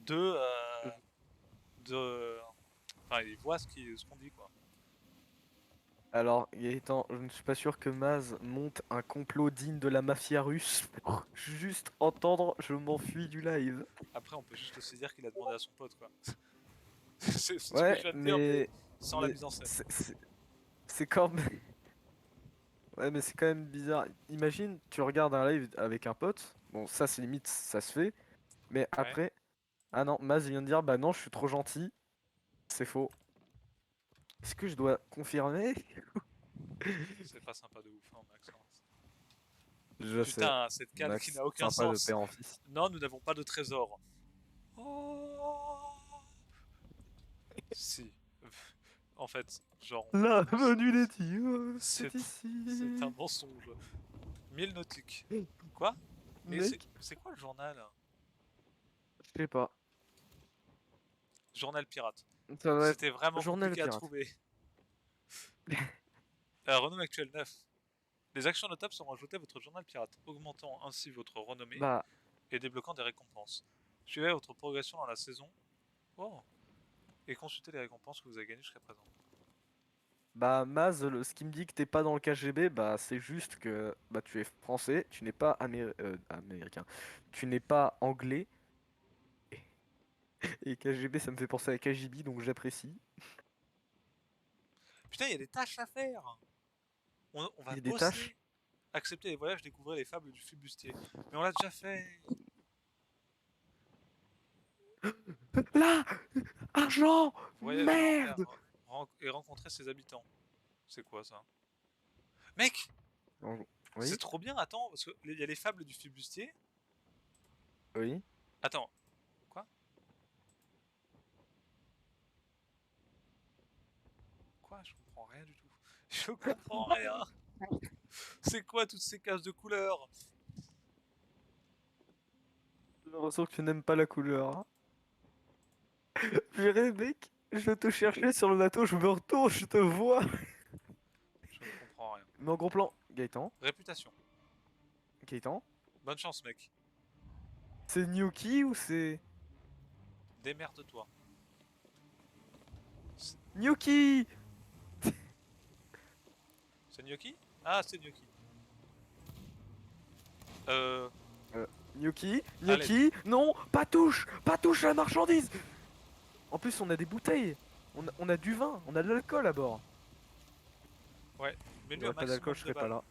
Speaker 1: de de enfin il voit ce qu'on dit quoi.
Speaker 2: alors, Gaëtan, je ne suis pas sûr que Maz monte un complot digne de la mafia russe pour juste entendre je m'enfuis du live.
Speaker 1: Après, on peut juste aussi dire qu'il a demandé à son pote quoi. C'est ce que je
Speaker 2: Ouais,
Speaker 1: viens de dire, mais
Speaker 2: mais
Speaker 1: sans la
Speaker 2: mais
Speaker 1: mise en scène.
Speaker 2: c'est quand même ouais, mais c'est quand même bizarre. Imagine, tu regardes un live avec un pote. Bon, ça c'est limite, ça se fait. Mais
Speaker 1: Ouais,
Speaker 2: après, ah non, Maz vient de dire bah non, je suis trop gentil. C'est faux. Est-ce que je dois confirmer?
Speaker 1: c'est pas sympa de ouf, hein, Max, hein.
Speaker 2: Je sais,
Speaker 1: Putain, cette cale qui
Speaker 2: Max,
Speaker 1: n'a aucun
Speaker 2: sympa de
Speaker 1: sens.
Speaker 2: père en fils.
Speaker 1: Non, nous n'avons pas de trésor. Oh si. En fait, genre,
Speaker 2: La venue des dieux,
Speaker 1: c'est
Speaker 2: c'est
Speaker 1: c'est un
Speaker 2: ici.
Speaker 1: mensonge. 1000 nautiques. Quoi? Mais
Speaker 2: Mec,
Speaker 1: c'est quoi le journal?
Speaker 2: je sais pas.
Speaker 1: Journal pirate.
Speaker 2: Ça doit être
Speaker 1: C'était vraiment
Speaker 2: journal
Speaker 1: compliqué à
Speaker 2: pirate.
Speaker 1: trouver. Renommée actuelle 9. Les actions notables seront ajoutées à votre journal pirate, augmentant ainsi votre renommée
Speaker 2: Bah,
Speaker 1: et débloquant des récompenses. Suivez votre progression dans la saison. Oh. Et consultez les récompenses que vous avez gagnées jusqu'à présent.
Speaker 2: bah, Maz, ce qui me dit que t'es pas dans le KGB, bah, c'est juste que bah, tu es français, tu n'es pas américain, tu n'es pas anglais. Et KGB, ça me fait penser à KGB, donc j'apprécie.
Speaker 1: Putain, il y a des tâches à faire. On
Speaker 2: Il
Speaker 1: va
Speaker 2: y a des tâches.
Speaker 1: bosser. Accepter les voyages, découvrir les fables du flibustier. Mais on l'a déjà fait.
Speaker 2: Là! Argent!
Speaker 1: Voyager en mer
Speaker 2: Merde!
Speaker 1: et rencontrer ses habitants. C'est quoi ça? Mec,
Speaker 2: Oh,
Speaker 1: c'est
Speaker 2: oui,
Speaker 1: trop bien. Attends, parce qu'il y a les fables du flibustier.
Speaker 2: oui.
Speaker 1: Attends, quoi? Quoi? Je comprends rien du tout. Je comprends rien. C'est quoi toutes ces cases de couleurs?
Speaker 2: J'ai l'impression que tu n'aimes pas la couleur. Hein. Purée, mec, je te cherchais sur le bateau, je me retourne, je te vois.
Speaker 1: Je ne comprends rien.
Speaker 2: Mais en gros plan, Gaëtan,
Speaker 1: Réputation.
Speaker 2: Gaëtan,
Speaker 1: Bonne chance, mec.
Speaker 2: c'est Gnocchi ou c'est...
Speaker 1: Démerde-toi. C'est
Speaker 2: Gnocchi!
Speaker 1: c'est gnocchi? Ah, c'est gnocchi. Euh.
Speaker 2: Euh, Gnocchi,
Speaker 1: À l'aide.
Speaker 2: gnocchi, non, pas touche à la marchandise! En plus, on a des bouteilles, on a du vin, on a de l'alcool à bord.
Speaker 1: Ouais. Mets-lui un
Speaker 2: J'aurais pas d'alcool,
Speaker 1: maximum
Speaker 2: je
Speaker 1: de
Speaker 2: serais pas
Speaker 1: balles.
Speaker 2: là.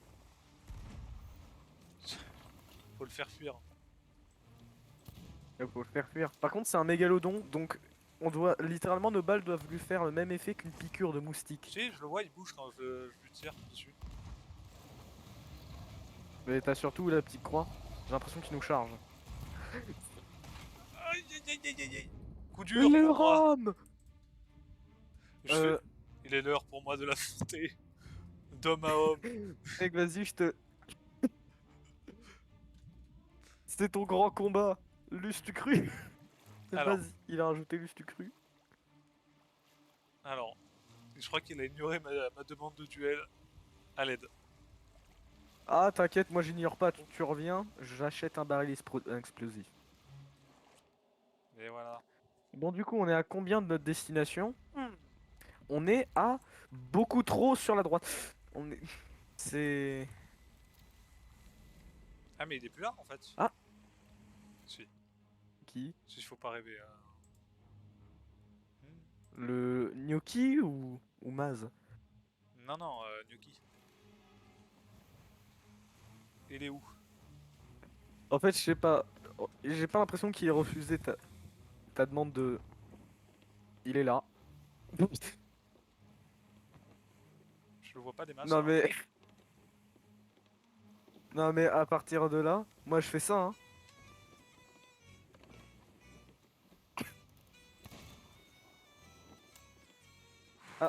Speaker 1: Faut le faire fuir.
Speaker 2: Il faut le faire fuir. Par contre, c'est un mégalodon, donc on doit littéralement nos balles doivent lui faire le même effet qu'une piqûre de moustique.
Speaker 1: Si, je le vois, il bouge quand je lui tire dessus.
Speaker 2: Mais t'as surtout la petite croix. J'ai l'impression qu'il nous charge.
Speaker 1: Aïe aïe aïe aïe aïe aïe. Coup dur
Speaker 2: Le
Speaker 1: pour moi.
Speaker 2: rhum!
Speaker 1: Je fais. Il est l'heure pour moi de l'affronter. D'homme à homme.
Speaker 2: Mec, vas-y, je te. C'est ton grand combat. Lustu cru.
Speaker 1: Alors,
Speaker 2: Vas-y, il a rajouté Lustu cru.
Speaker 1: alors. Je crois qu'il a ignoré ma demande de duel. À l'aide.
Speaker 2: Ah, t'inquiète, moi j'ignore pas. Tu reviens, j'achète un baril explosif.
Speaker 1: Et voilà.
Speaker 2: Bon, du coup, on est à combien de notre destination? On est à beaucoup trop sur la droite. On est. C'est.
Speaker 1: Ah, mais il est plus là en fait.
Speaker 2: Ah,
Speaker 1: Si.
Speaker 2: qui?
Speaker 1: Si, faut pas rêver.
Speaker 2: Le gnocchi ou Maz?
Speaker 1: Non, non, gnocchi. Il est où?
Speaker 2: En fait, je sais pas. J'ai pas l'impression qu'il ait refusé ta demande de. Il est là.
Speaker 1: Je le vois pas des masses.
Speaker 2: Non
Speaker 1: Hein.
Speaker 2: mais. Non mais à partir de là, moi je fais ça, hein.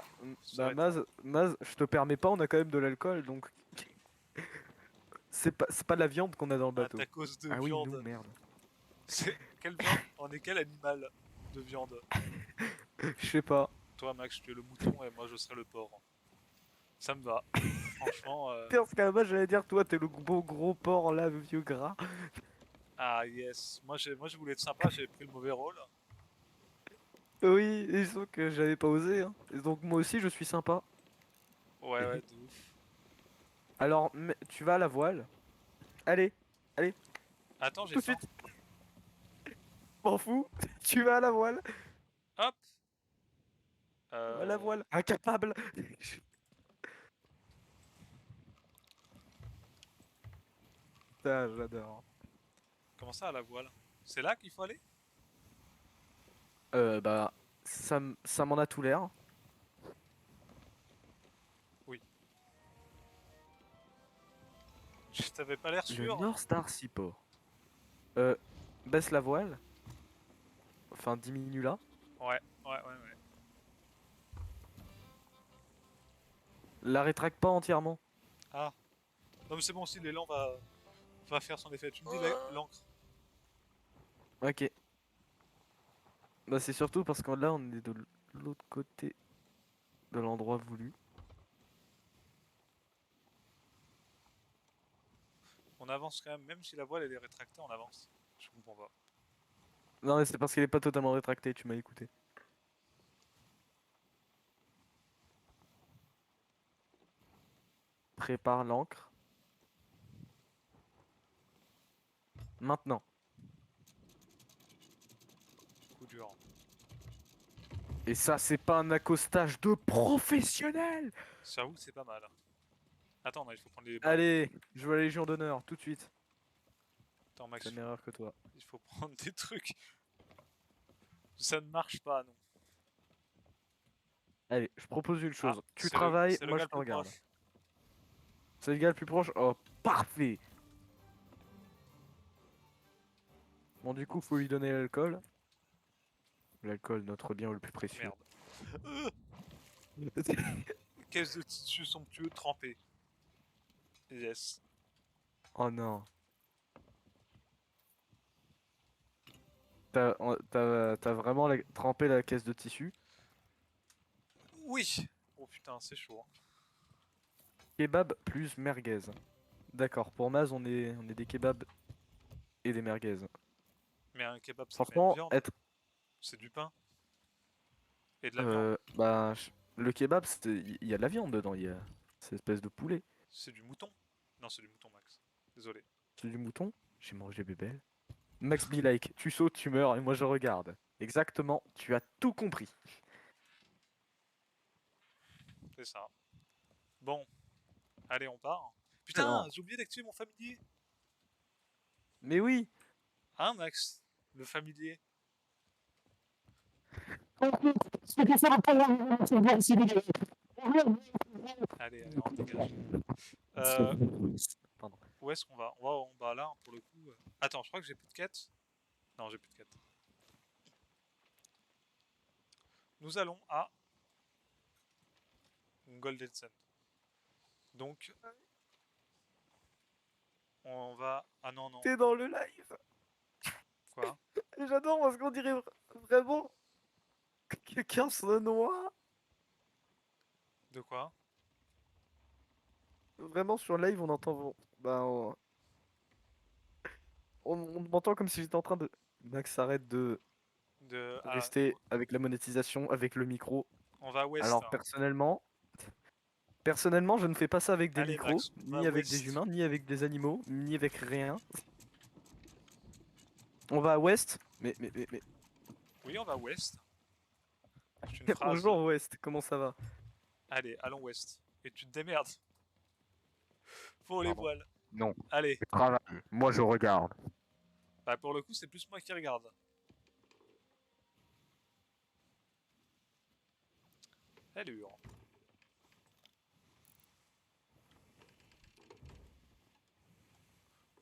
Speaker 2: Ah,
Speaker 1: Ça
Speaker 2: bah
Speaker 1: va être...
Speaker 2: Maz, je te permets pas, on a quand même de l'alcool, donc c'est pas de la viande qu'on a dans le
Speaker 1: un
Speaker 2: bateau.
Speaker 1: tacos de
Speaker 2: Ah oui, nous,
Speaker 1: viande.
Speaker 2: merde.
Speaker 1: C'est... Quelle viande? On est quel animal de viande?
Speaker 2: Je sais pas.
Speaker 1: Toi, Max, tu es le mouton et moi, je serai le porc. Ça me va. Franchement,
Speaker 2: Parce qu'à la base, j'allais dire, toi, t'es le beau gros porc là, le vieux gras.
Speaker 1: ah yes. Moi, je voulais être sympa, j'ai pris le mauvais rôle.
Speaker 2: Oui, et sauf que j'avais pas osé, hein. Et donc moi aussi, je suis sympa.
Speaker 1: Ouais, ouais, de ouf.
Speaker 2: Alors, tu vas à la voile. Allez, allez,
Speaker 1: Attends, j'ai
Speaker 2: tout de
Speaker 1: faim.
Speaker 2: suite. M'en fous. Tu vas à la voile.
Speaker 1: Hop!
Speaker 2: Va à la
Speaker 1: Euh...
Speaker 2: voile. Incapable. Putain, j'adore.
Speaker 1: Comment ça, à la voile? C'est là qu'il faut aller?
Speaker 2: Bah, ça m'en a tout l'air.
Speaker 1: Oui. Je t'avais pas l'air
Speaker 2: Le
Speaker 1: sûr?
Speaker 2: North Star Seaport. Euh, baisse la voile. Enfin, diminue là.
Speaker 1: Ouais, ouais, ouais, ouais.
Speaker 2: La rétracte pas entièrement.
Speaker 1: Ah. Non, mais c'est bon aussi, l'élan va faire son effet. Tu me dis l'encre.
Speaker 2: Ok. Bah, c'est surtout parce que là, on est de l'autre côté de l'endroit voulu.
Speaker 1: On avance quand même, même si la voile elle est rétractée, on avance. Je comprends pas.
Speaker 2: Non, mais c'est parce qu'elle est pas totalement rétractée, tu m'as écouté. Prépare l'encre. Maintenant.
Speaker 1: Coup dur.
Speaker 2: Et ça, c'est pas un accostage de professionnel!
Speaker 1: J'avoue que c'est pas mal. Attends, non, il faut prendre les balles.
Speaker 2: Allez, je veux la Légion d'honneur, tout de suite.
Speaker 1: Attends, Max,
Speaker 2: C'est la même erreur que toi.
Speaker 1: il faut prendre des trucs. Ça ne marche pas, non.
Speaker 2: Allez, je propose une
Speaker 1: Ah,
Speaker 2: chose. Tu travailles,
Speaker 1: c'est le
Speaker 2: moi
Speaker 1: gars
Speaker 2: je
Speaker 1: le
Speaker 2: te
Speaker 1: plus
Speaker 2: regarde.
Speaker 1: proche.
Speaker 2: C'est le gars le plus proche? Oh, parfait! Bon, du coup, faut lui donner l'alcool. L'alcool, notre bien le plus précieux.
Speaker 1: Merde. Euh, Caisse de tissu somptueux trempé. Yes.
Speaker 2: Oh non. T'as vraiment trempé la caisse de tissu?
Speaker 1: Oui. Oh putain, c'est chaud, hein.
Speaker 2: Kebab plus merguez. D'accord, pour Maz, on est des kebabs et des merguez.
Speaker 1: Mais un kebab, c'est pas une
Speaker 2: Franchement,
Speaker 1: viande.
Speaker 2: être.
Speaker 1: C'est du pain et de la viande.
Speaker 2: Bah, le kebab, il y a de la viande dedans, il y a cette espèce de poulet.
Speaker 1: C'est du mouton. Non, c'est du mouton, Max. Désolé.
Speaker 2: C'est du mouton? J'ai mangé bébelle. Max be like, tu sautes, tu meurs et moi je regarde. Exactement, tu as tout compris.
Speaker 1: C'est ça. Bon, allez, on part. Putain,
Speaker 2: Non.
Speaker 1: j'ai oublié d'activer mon familier.
Speaker 2: Mais oui!
Speaker 1: Hein, Max? Le familier. Allez, allez, on dégage. Euh,
Speaker 2: Pardon.
Speaker 1: Où est-ce qu'on va? On va là, pour le coup. Attends, je crois que j'ai plus de quêtes. Non, j'ai plus de quêtes. Nous allons à Golden Sand. Donc, on va... Ah non, non.
Speaker 2: T'es dans le live!
Speaker 1: Quoi?
Speaker 2: J'adore parce qu'on dirait vraiment que quelqu'un se noie.
Speaker 1: De quoi?
Speaker 2: Vraiment sur live, on entend. Bah, on m'entend comme si j'étais en train de. Max, arrête de
Speaker 1: Ah,
Speaker 2: rester avec la monétisation, avec le micro.
Speaker 1: on va à West,
Speaker 2: Alors
Speaker 1: hein.
Speaker 2: personnellement, je ne fais pas ça avec des
Speaker 1: Allez,
Speaker 2: micros,
Speaker 1: Max, on va à
Speaker 2: ni avec des
Speaker 1: West.
Speaker 2: humains, ni avec des animaux, ni avec rien. On va à Ouest, mais.
Speaker 1: Oui, on va à West. C'est une phrase...
Speaker 2: Bonjour Ouest, comment ça va?
Speaker 1: Allez, allons West. Et tu te démerdes. Pour les
Speaker 2: Pardon.
Speaker 1: voiles.
Speaker 2: Non,
Speaker 1: Allez.
Speaker 2: je travaille. Moi, je regarde.
Speaker 1: Bah, pour le coup, c'est plus moi qui regarde. Allure.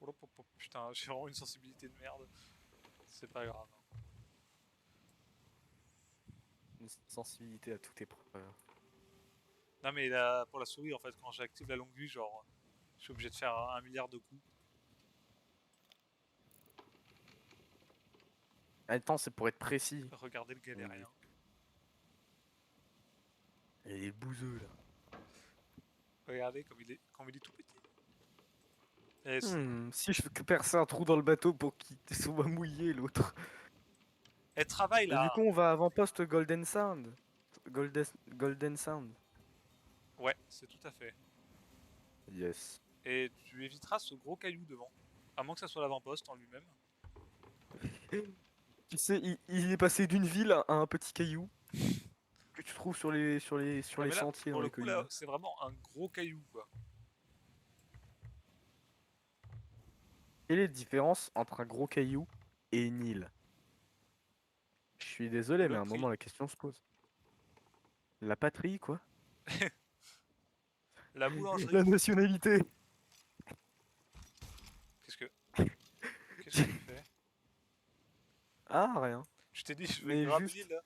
Speaker 1: Oh, putain, j'ai vraiment une sensibilité de merde. C'est pas grave, hein.
Speaker 2: Une sensibilité à toute épreuve.
Speaker 1: Non, mais pour la souris, en fait, quand j'active la longue vue, genre, je suis obligé de faire 1 milliard de coups.
Speaker 2: Attends, c'est pour être précis.
Speaker 1: Regardez le
Speaker 2: Oui.
Speaker 1: galérien.
Speaker 2: Et les bouseux là.
Speaker 1: Regardez comme il est tout petit. Et
Speaker 2: Si je fais percer un trou dans le bateau pour qu'il soit mouillé l'autre.
Speaker 1: elle travaille
Speaker 2: Et du
Speaker 1: là.
Speaker 2: coup, on va avant-poste Golden Sound. Golden Sound.
Speaker 1: Ouais, c'est tout à fait.
Speaker 2: Yes.
Speaker 1: Et tu éviteras ce gros caillou devant. À moins que ça soit l'avant-poste en lui-même.
Speaker 2: Tu sais, il est passé d'une ville à un petit caillou que tu trouves sur
Speaker 1: Ah,
Speaker 2: les
Speaker 1: mais là,
Speaker 2: sentiers
Speaker 1: pour
Speaker 2: dans
Speaker 1: le
Speaker 2: les
Speaker 1: coup, là,
Speaker 2: collines.
Speaker 1: c'est vraiment un gros caillou, quoi.
Speaker 2: Quelle est la différence entre un gros caillou et une île? Je suis désolé, mais
Speaker 1: Le
Speaker 2: à un
Speaker 1: prix.
Speaker 2: moment la question se pose. La patrie, quoi?
Speaker 1: La boulangerie.
Speaker 2: La nationalité.
Speaker 1: Qu'est-ce que. Qu'est-ce que tu fais?
Speaker 2: Ah, rien.
Speaker 1: Je t'ai dit, je vais
Speaker 2: Mais
Speaker 1: graver
Speaker 2: juste.
Speaker 1: l'île là.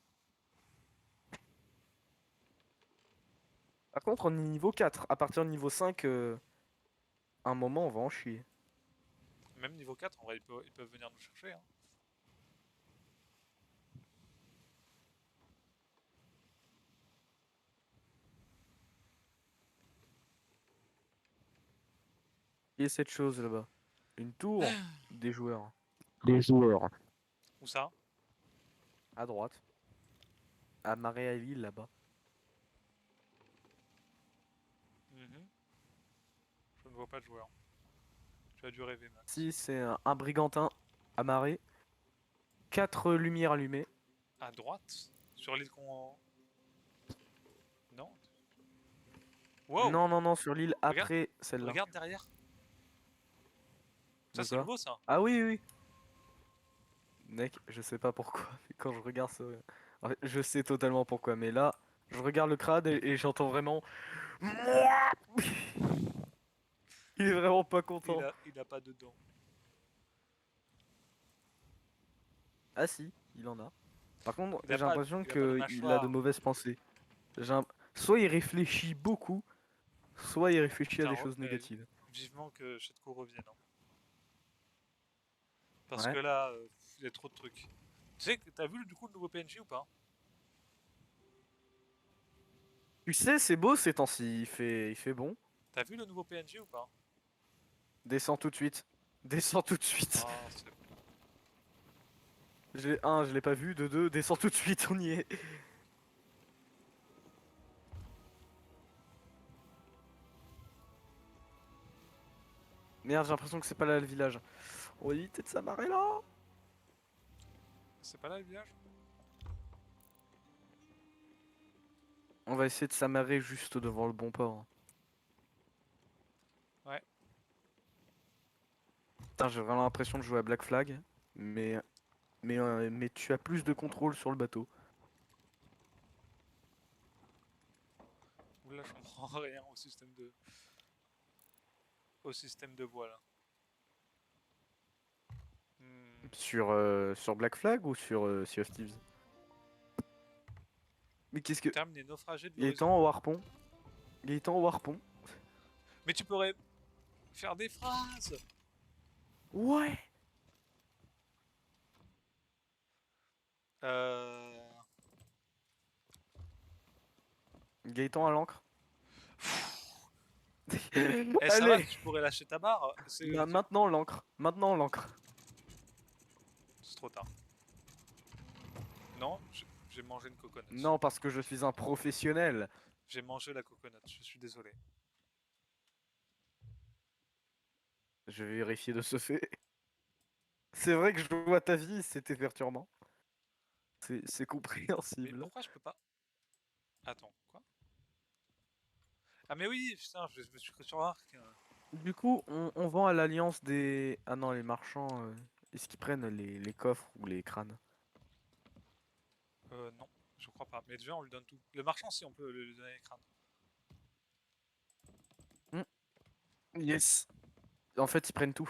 Speaker 2: Par contre, on est niveau 4. À partir de niveau 5, un moment, on va en chier.
Speaker 1: Même niveau 4, en vrai, ils peuvent venir nous chercher. Hein.
Speaker 2: Et cette chose là-bas? Une tour des joueurs. Des joueurs.
Speaker 1: Où ça?
Speaker 2: À droite. À Maréaville, là-bas.
Speaker 1: Mhm. Je ne vois pas de joueur. Tu as dû rêver, Max.
Speaker 2: Si, c'est un brigantin amarré. 4 lumières allumées.
Speaker 1: À droite? Sur l'île qu'on. Non? Wow!
Speaker 2: Non, non, non, sur l'île
Speaker 1: Regarde,
Speaker 2: après celle-là.
Speaker 1: regarde derrière. Ça,
Speaker 2: De
Speaker 1: c'est
Speaker 2: quoi?
Speaker 1: nouveau, ça.
Speaker 2: Ah oui, oui. Mec, je sais pas pourquoi, mais quand je regarde ça. En fait, je sais totalement pourquoi, mais là, je regarde le crâne et j'entends vraiment. Il est vraiment pas content.
Speaker 1: Il a pas de dents.
Speaker 2: Ah si, il en a. Par contre, j'ai
Speaker 1: Pas,
Speaker 2: l'impression
Speaker 1: il a pas de
Speaker 2: qu'il a de
Speaker 1: mâchoire.
Speaker 2: mauvaises pensées. Soit il réfléchit beaucoup, soit il réfléchit à
Speaker 1: Putain,
Speaker 2: des choses négatives.
Speaker 1: vivement que Shetko revienne. Hein. Parce
Speaker 2: Ouais.
Speaker 1: que là, il y a trop de trucs. Tu sais, t'as vu du coup le nouveau PNJ ou pas?
Speaker 2: Tu sais, c'est beau ces temps-ci, il fait bon.
Speaker 1: T'as vu le nouveau PNJ ou pas?
Speaker 2: Descends tout de suite. Descends tout de suite.
Speaker 1: Ah, c'est bon.
Speaker 2: Je l'ai pas vu. De deux, descends tout de suite, on y est. Merde, j'ai l'impression que c'est pas là le village. On va éviter de s'amarrer là.
Speaker 1: C'est pas là le village?
Speaker 2: On va essayer de s'amarrer juste devant le bon port.
Speaker 1: Ouais.
Speaker 2: Putain, j'ai vraiment l'impression de jouer à Black Flag, mais, mais tu as plus de contrôle sur le bateau.
Speaker 1: Oula, je comprends rien au système de voie là. Hmm.
Speaker 2: Sur Black Flag ou sur Sea of Thieves? Mais qu'est-ce que...
Speaker 1: Termine les naufragés de l'horizon.
Speaker 2: Gaëtan au harpon. Gaëtan au harpon.
Speaker 1: Mais tu pourrais faire des phrases.
Speaker 2: Ouais.
Speaker 1: Euh...
Speaker 2: Gaëtan à l'encre.
Speaker 1: Eh, ça va,
Speaker 2: Allez,
Speaker 1: tu pourrais lâcher ta barre.
Speaker 2: maintenant l'encre. Maintenant l'encre.
Speaker 1: C'est trop tard. Non, j'ai mangé une coconut.
Speaker 2: Non, parce que je suis un professionnel.
Speaker 1: J'ai mangé la coconut, je suis désolé.
Speaker 2: Je vais vérifier de ce fait. C'est vrai que je vois ta vie, c'était perturbant. C'est
Speaker 1: Mais
Speaker 2: compréhensible.
Speaker 1: pourquoi je peux pas? Attends, quoi? Ah mais oui, putain, je me suis cru sur l'arc.
Speaker 2: Du coup, on vend à l'alliance des... Ah non, les marchands, est-ce qu'ils prennent les coffres ou les crânes?
Speaker 1: Non, je crois pas. Mais déjà, on lui donne tout. Le marchand, si, on peut lui donner les crânes.
Speaker 2: Hmm, yes. En fait, ils prennent tout.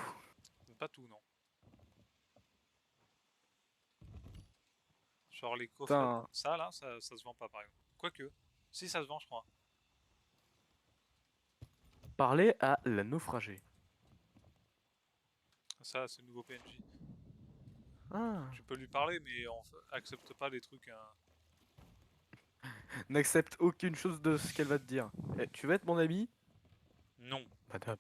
Speaker 1: Pas tout, non. Genre les coffrets.
Speaker 2: Putain,
Speaker 1: Ça, là, ça se vend pas, par exemple. Quoique. Si, ça se vend, je crois.
Speaker 2: Parler à la naufragée.
Speaker 1: Ça, c'est le nouveau PNJ.
Speaker 2: Ah.
Speaker 1: Tu peux lui parler, mais on accepte pas les trucs, hein.
Speaker 2: N'accepte aucune chose de ce qu'elle va te dire. Eh, tu veux être mon ami?
Speaker 1: Non.
Speaker 2: Madame.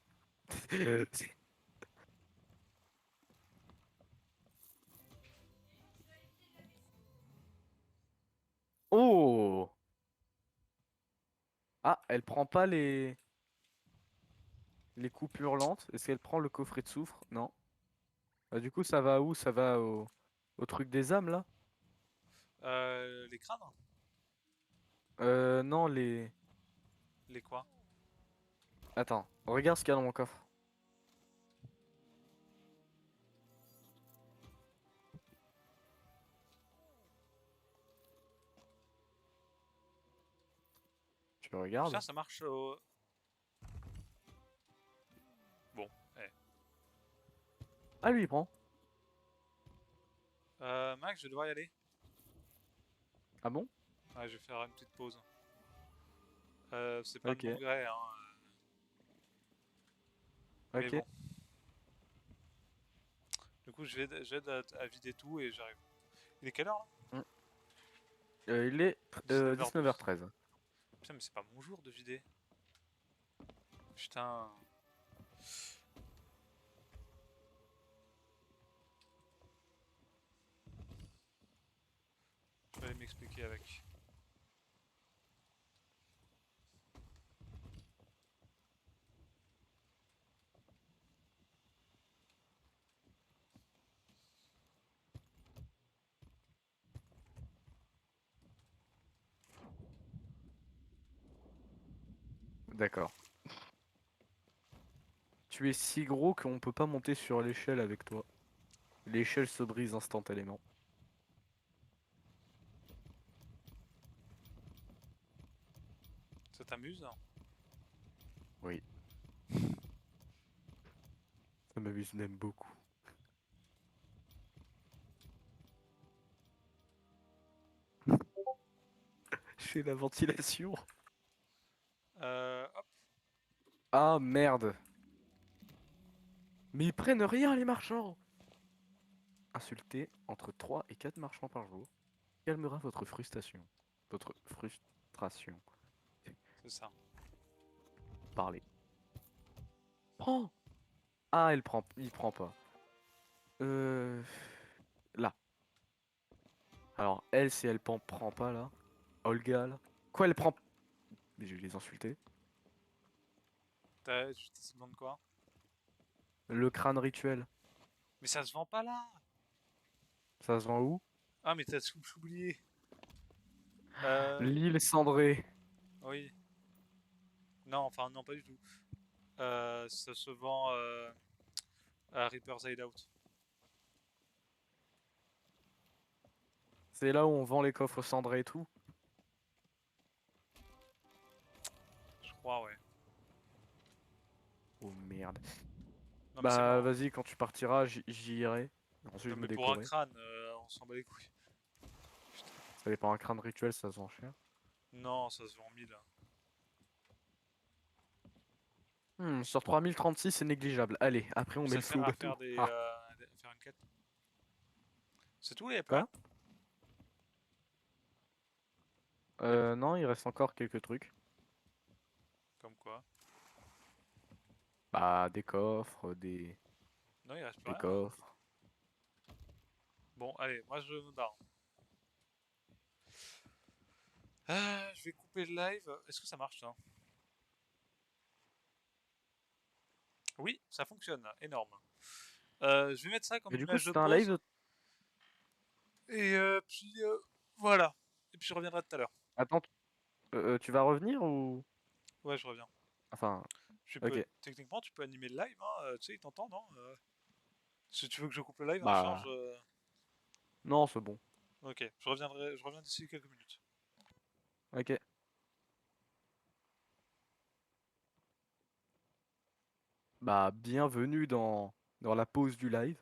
Speaker 2: Oh! Ah, elle prend pas les coupures lentes. Est-ce qu'elle prend le coffret de soufre? Non. Bah, du coup, ça va où? Ça va au truc des âmes, là?
Speaker 1: Les crânes?
Speaker 2: Non, les...
Speaker 1: Les quoi?
Speaker 2: Attends, regarde ce qu'il y a dans mon coffre. Tu
Speaker 1: Putain,
Speaker 2: regardes?
Speaker 1: ça marche au... Bon, eh.
Speaker 2: Ah, lui, il prend.
Speaker 1: Max, je vais devoir y aller.
Speaker 2: Ah bon?
Speaker 1: Ouais, je vais faire une petite pause. C'est pas de mon
Speaker 2: Ok,
Speaker 1: gré, hein. Mais
Speaker 2: ok.
Speaker 1: bon. Du coup, j'aide à vider tout et j'arrive. Il est quelle heure là?
Speaker 2: Hmm. Il est
Speaker 1: 19h12.
Speaker 2: 19h13.
Speaker 1: Putain, mais c'est pas mon jour de vider. Putain. Je vais aller m'expliquer avec.
Speaker 2: D'accord. Tu es si gros qu'on peut pas monter sur l'échelle avec toi. L'échelle se brise instantanément.
Speaker 1: Ça t'amuse, hein?
Speaker 2: Oui, ça m'amuse même beaucoup. J'ai la ventilation.
Speaker 1: Hop.
Speaker 2: Ah merde. Mais ils prennent rien les marchands. Insulter entre 3 et 4 marchands par jour calmera votre frustration. Votre frustration.
Speaker 1: C'est ça.
Speaker 2: Parler. Prends. Ah, il prend pas. Euh... Là. Alors, elle, si elle prend pas là. Olga là. Quoi, elle prend... Mais je vais les insulter.
Speaker 1: Tu te demandes quoi?
Speaker 2: Le crâne rituel.
Speaker 1: Mais ça se vend pas là!
Speaker 2: Ça se vend où?
Speaker 1: Ah, mais t'as oublié. Euh.
Speaker 2: L'île cendrée.
Speaker 1: Oui. Non, enfin, non, pas du tout. Ça se vend à Reaper's Hideout.
Speaker 2: C'est là où on vend les coffres cendrés et tout.
Speaker 1: Je crois, ouais.
Speaker 2: Oh merde.
Speaker 1: Non, mais c'est
Speaker 2: Bah
Speaker 1: mort, hein.
Speaker 2: vas-y, quand tu partiras, j'y irai. Ensuite,
Speaker 1: Non,
Speaker 2: je me
Speaker 1: mais pour un
Speaker 2: découvrirai.
Speaker 1: crâne, on s'en bat les couilles. Putain.
Speaker 2: Ça dépend, un crâne rituel, ça se vend cher.
Speaker 1: Non, ça se vend 1000.
Speaker 2: Sur 3036, c'est négligeable. Allez, après on met
Speaker 1: Ça
Speaker 2: le feu
Speaker 1: sert
Speaker 2: au
Speaker 1: à
Speaker 2: bateau.
Speaker 1: faire des,
Speaker 2: Ah,
Speaker 1: à faire une quête. C'est tout, il y a plus rien?
Speaker 2: quoi?
Speaker 1: Y a plus-
Speaker 2: Non, il reste encore quelques trucs.
Speaker 1: Comme quoi?
Speaker 2: Bah, des coffres,
Speaker 1: Non, il reste plus
Speaker 2: des
Speaker 1: rien, là.
Speaker 2: coffres.
Speaker 1: Bon, allez, moi je me barre. Je vais couper le live. Est-ce que ça marche, ça? Oui, ça fonctionne, énorme. Je vais mettre ça comme
Speaker 2: Et du coup,
Speaker 1: image de
Speaker 2: c'était un
Speaker 1: pause.
Speaker 2: live.
Speaker 1: Et puis voilà. Et puis je reviendrai tout à l'heure.
Speaker 2: Attends, tu vas revenir ou...
Speaker 1: Ouais, je reviens.
Speaker 2: Enfin,
Speaker 1: Tu peux,
Speaker 2: ok.
Speaker 1: techniquement, tu peux animer le live, hein. Tu sais, il t'entend, non? Si tu veux que je coupe le live, hein, charge.
Speaker 2: Bah, non, c'est bon.
Speaker 1: Ok, je reviens d'ici quelques minutes.
Speaker 2: Ok. Bah, bienvenue dans la pause du live.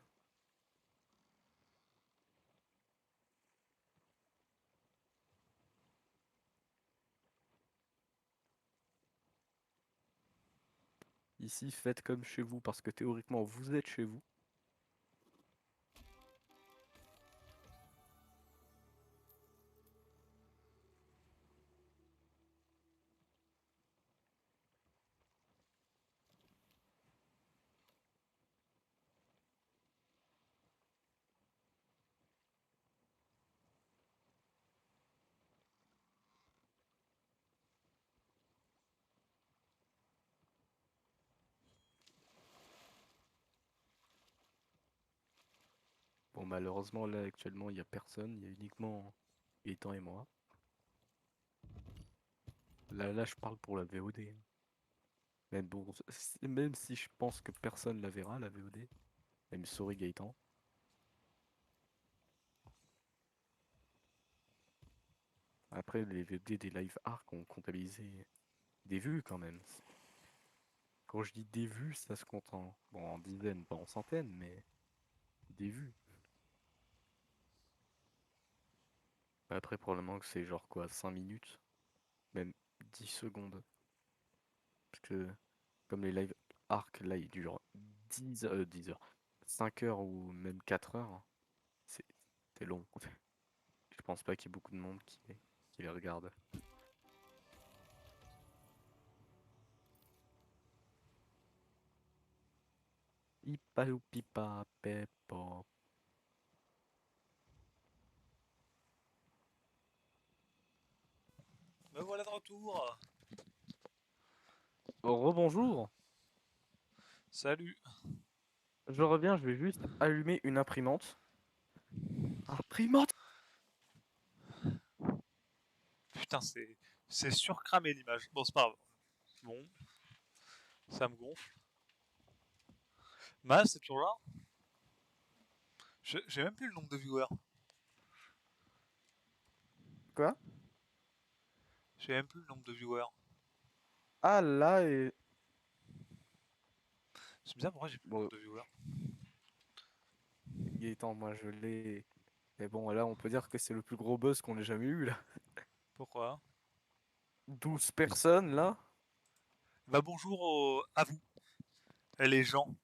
Speaker 2: Ici, faites comme chez vous, parce que théoriquement, vous êtes chez vous. Bon, malheureusement, là, actuellement, il n'y a personne. Il y a uniquement Gaëtan et moi. Là, je parle pour la VOD, hein. Même, bon, même si je pense que personne la verra, la VOD. Même sorry Gaëtan. Après, les VOD des live arc ont comptabilisé des vues quand même. Quand je dis des vues, ça se compte en, bon, en dizaines, pas en centaines, mais des vues. Après, probablement que c'est genre quoi, 5 minutes, même 10 secondes. Parce que comme les live arc, là, ils durent 10 heures, 5 heures ou même 4 heures. C'est c'est long. Je pense pas qu'il y ait beaucoup de monde qui les regarde. Ipa ou pipa pepo.
Speaker 1: Me voilà de retour.
Speaker 2: Rebonjour.
Speaker 1: Salut.
Speaker 2: Je reviens, je vais juste allumer une imprimante. Imprimante.
Speaker 1: Putain, c'est surcramé l'image. Bon, c'est pas grave. Bon, ça me gonfle. Mas, c'est toujours là. J'ai même plus le nombre de viewers.
Speaker 2: Quoi?
Speaker 1: J'ai même plus le nombre de viewers.
Speaker 2: Ah là et...
Speaker 1: C'est bizarre, pourquoi j'ai plus le
Speaker 2: Bon,
Speaker 1: nombre de viewers?
Speaker 2: Gaëtan, moi je l'ai. Mais bon, là on peut dire que c'est le plus gros buzz qu'on ait jamais eu là.
Speaker 1: Pourquoi?
Speaker 2: 12 personnes là.
Speaker 1: Bah bonjour à vous, les gens,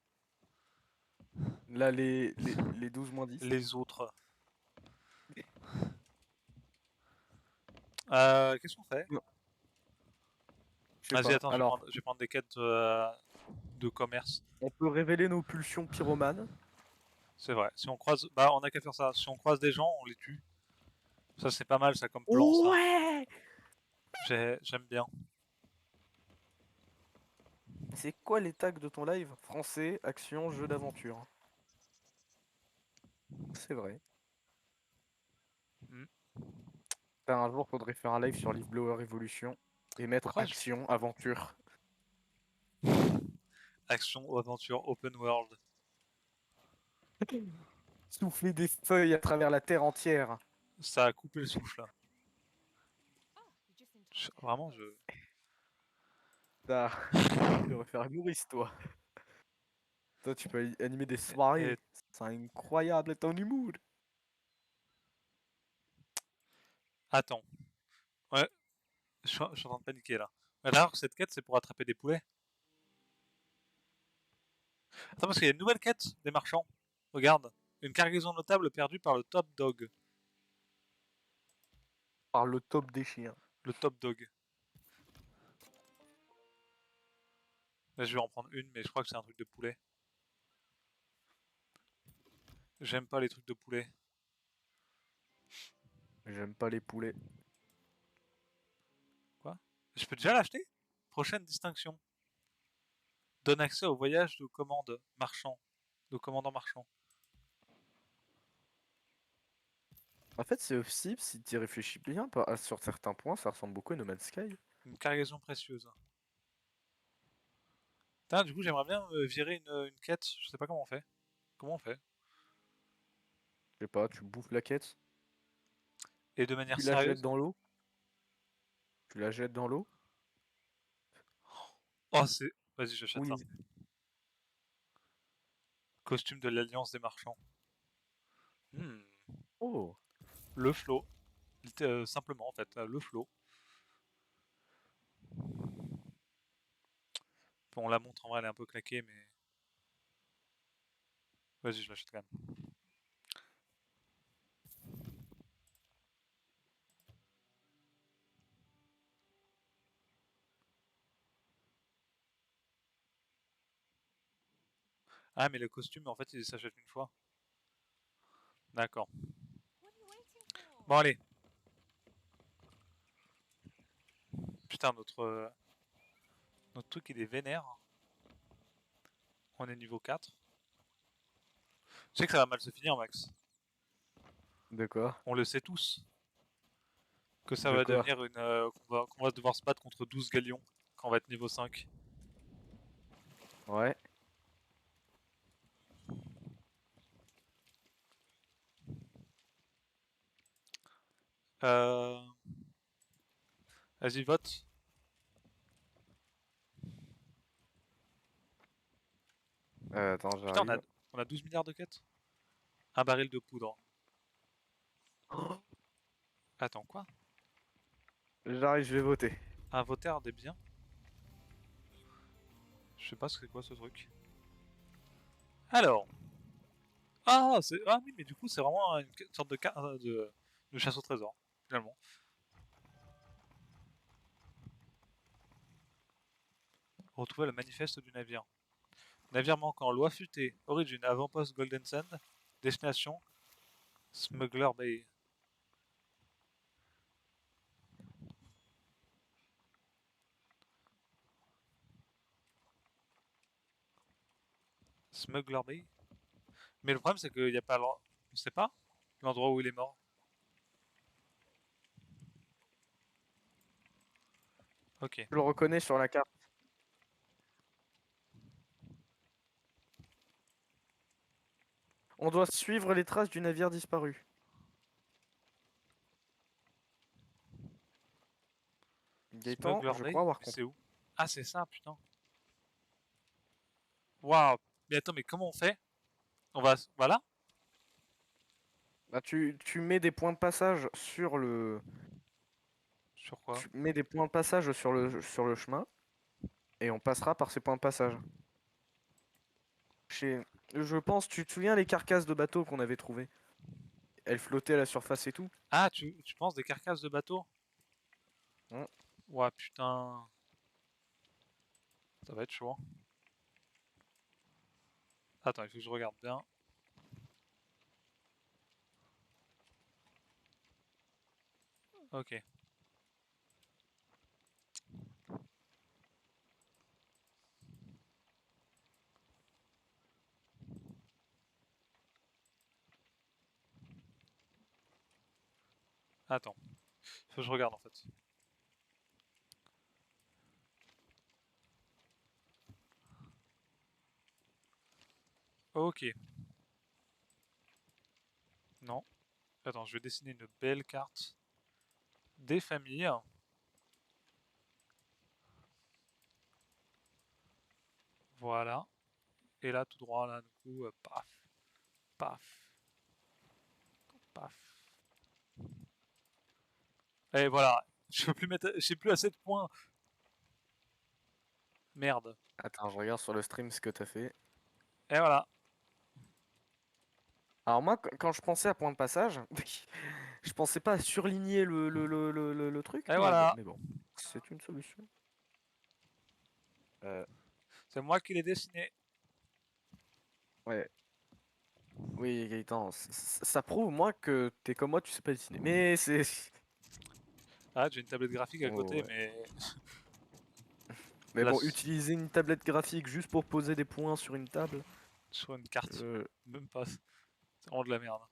Speaker 2: Là les 12 moins 10.
Speaker 1: les autres. Qu'est-ce qu'on fait?
Speaker 2: Non, je sais
Speaker 1: Vas-y,
Speaker 2: pas.
Speaker 1: attends,
Speaker 2: Alors,
Speaker 1: je vais prendre des quêtes de commerce.
Speaker 2: on peut révéler nos pulsions pyromanes.
Speaker 1: C'est vrai. Si on croise, bah on a qu'à faire ça. Si on croise des gens, on les tue. Ça c'est pas mal, ça comme plan, ça.
Speaker 2: Ouais!
Speaker 1: J'aime bien.
Speaker 2: C'est quoi les tags de ton live? Français, action, jeu d'aventure. C'est vrai.
Speaker 1: Hmm.
Speaker 2: Un jour, faudrait faire un live sur Leaf Blower Evolution et mettre
Speaker 1: Pourquoi je...
Speaker 2: action, aventure.
Speaker 1: Action, aventure, open world.
Speaker 2: Souffler des feuilles à travers la terre entière.
Speaker 1: Ça a coupé le souffle. Vraiment, je...
Speaker 2: Ah, tu devrais faire une nourrice, toi. Toi, tu peux animer des
Speaker 1: Et-
Speaker 2: soirées. C'est incroyable ton humour.
Speaker 1: Attends. Ouais, je suis en train de paniquer là. Alors, cette quête, c'est pour attraper des poulets. Attends, parce qu'il y a une nouvelle quête des marchands. Regarde. Une cargaison notable perdue par le top dog.
Speaker 2: Par le top des chiens.
Speaker 1: Le top dog. Là, je vais en prendre une, mais je crois que c'est un truc de poulet. J'aime pas les trucs de poulet.
Speaker 2: J'aime pas les poulets.
Speaker 1: Quoi? Je peux déjà l'acheter? Prochaine distinction. Donne accès au voyage de commande marchand. De commandant marchand.
Speaker 2: En fait, c'est aussi, si tu y réfléchis bien, sur certains points, ça ressemble beaucoup à No Man's Sky.
Speaker 1: Une cargaison précieuse. Putain, du coup, j'aimerais bien virer une quête. Je sais pas comment on fait. Comment on fait?
Speaker 2: Je sais pas, tu bouffes la quête,
Speaker 1: Et de manière
Speaker 2: tu la jettes
Speaker 1: sérieuse.
Speaker 2: dans l'eau, tu la jettes dans l'eau.
Speaker 1: Oh, c'est. Vas-y, j'achète ça.
Speaker 2: Oui.
Speaker 1: Costume de l'Alliance des marchands. Hmm.
Speaker 2: Oh,
Speaker 1: Le flot. Simplement, en fait, le flot. Bon, la montre en vrai elle est un peu claquée, mais vas-y, je l'achète quand même. Ah, mais le costume, en fait, il s'achète une fois. D'accord. Bon, allez. Putain, notre truc, il est vénère. On est niveau 4. Tu sais que ça va mal se finir, Max.
Speaker 2: De quoi?
Speaker 1: On le sait tous. Que ça
Speaker 2: De
Speaker 1: va
Speaker 2: quoi?
Speaker 1: devenir qu'on va devoir se battre contre 12 galions quand on va être niveau 5.
Speaker 2: Ouais.
Speaker 1: Euh... Vas-y, vote.
Speaker 2: Attends,
Speaker 1: Putain,
Speaker 2: j'arrive.
Speaker 1: on a 12 milliards de quêtes. Un baril de poudre. Attends, quoi?
Speaker 2: J'arrive, je vais voter.
Speaker 1: Un voteur des biens? Je sais pas ce que c'est quoi ce truc. Alors. Ah oui, mais du coup, c'est vraiment une sorte de chasse au trésor, finalement. Retrouver le manifeste du navire. Navire manquant, loi futée, origine, avant-poste Golden Sand, destination, Smuggler Bay. Smuggler Bay. Mais le problème, c'est qu'il n'y a pas. On sait pas l'endroit où il est mort. Ok.
Speaker 2: Je le reconnais sur la carte. On doit suivre les traces du navire disparu. Gaëtan,
Speaker 1: Smuggler
Speaker 2: je
Speaker 1: Bay?
Speaker 2: crois avoir
Speaker 1: Mais
Speaker 2: compris.
Speaker 1: c'est où? Ah, c'est ça, putain. Waouh. Mais attends, mais comment on fait? On va. Voilà.
Speaker 2: Bah, tu mets des points de passage sur le.
Speaker 1: Sur quoi?
Speaker 2: Tu mets des points de passage sur le chemin et on passera par ces points de passage. Chez... Je pense, tu te souviens les carcasses de bateaux qu'on avait trouvées? Elles flottaient à la surface et tout.
Speaker 1: Ah, tu penses des carcasses de bateaux?
Speaker 2: Hein.
Speaker 1: Ouah, putain. Ça va être chaud, hein. Attends, il faut que je regarde bien. Ok. Attends. Faut que je regarde en fait. Ok. Non. Attends, je vais dessiner une belle carte des familles. Voilà. Et là, tout droit, là, du coup, paf, paf, paf. Et voilà. Je peux plus mettre. J'ai plus assez de points. Merde.
Speaker 2: Attends, je regarde sur le stream ce que t'as fait.
Speaker 1: Et voilà.
Speaker 2: Alors moi, quand je pensais à point de passage, je pensais pas à surligner le truc,
Speaker 1: Et voilà.
Speaker 2: mais bon, c'est une solution. Euh,
Speaker 1: C'est moi qui l'ai dessiné.
Speaker 2: ouais, oui, Gaëtan, ça prouve, moi, que t'es comme moi, tu sais pas dessiner. Mais c'est...
Speaker 1: Ah, j'ai une tablette graphique à
Speaker 2: Oh,
Speaker 1: côté,
Speaker 2: ouais.
Speaker 1: mais.
Speaker 2: Mais
Speaker 1: Là,
Speaker 2: bon, utiliser une tablette graphique juste pour poser des points sur une table...
Speaker 1: sur une carte.
Speaker 2: euh,
Speaker 1: Même pas. C'est vraiment de la merde.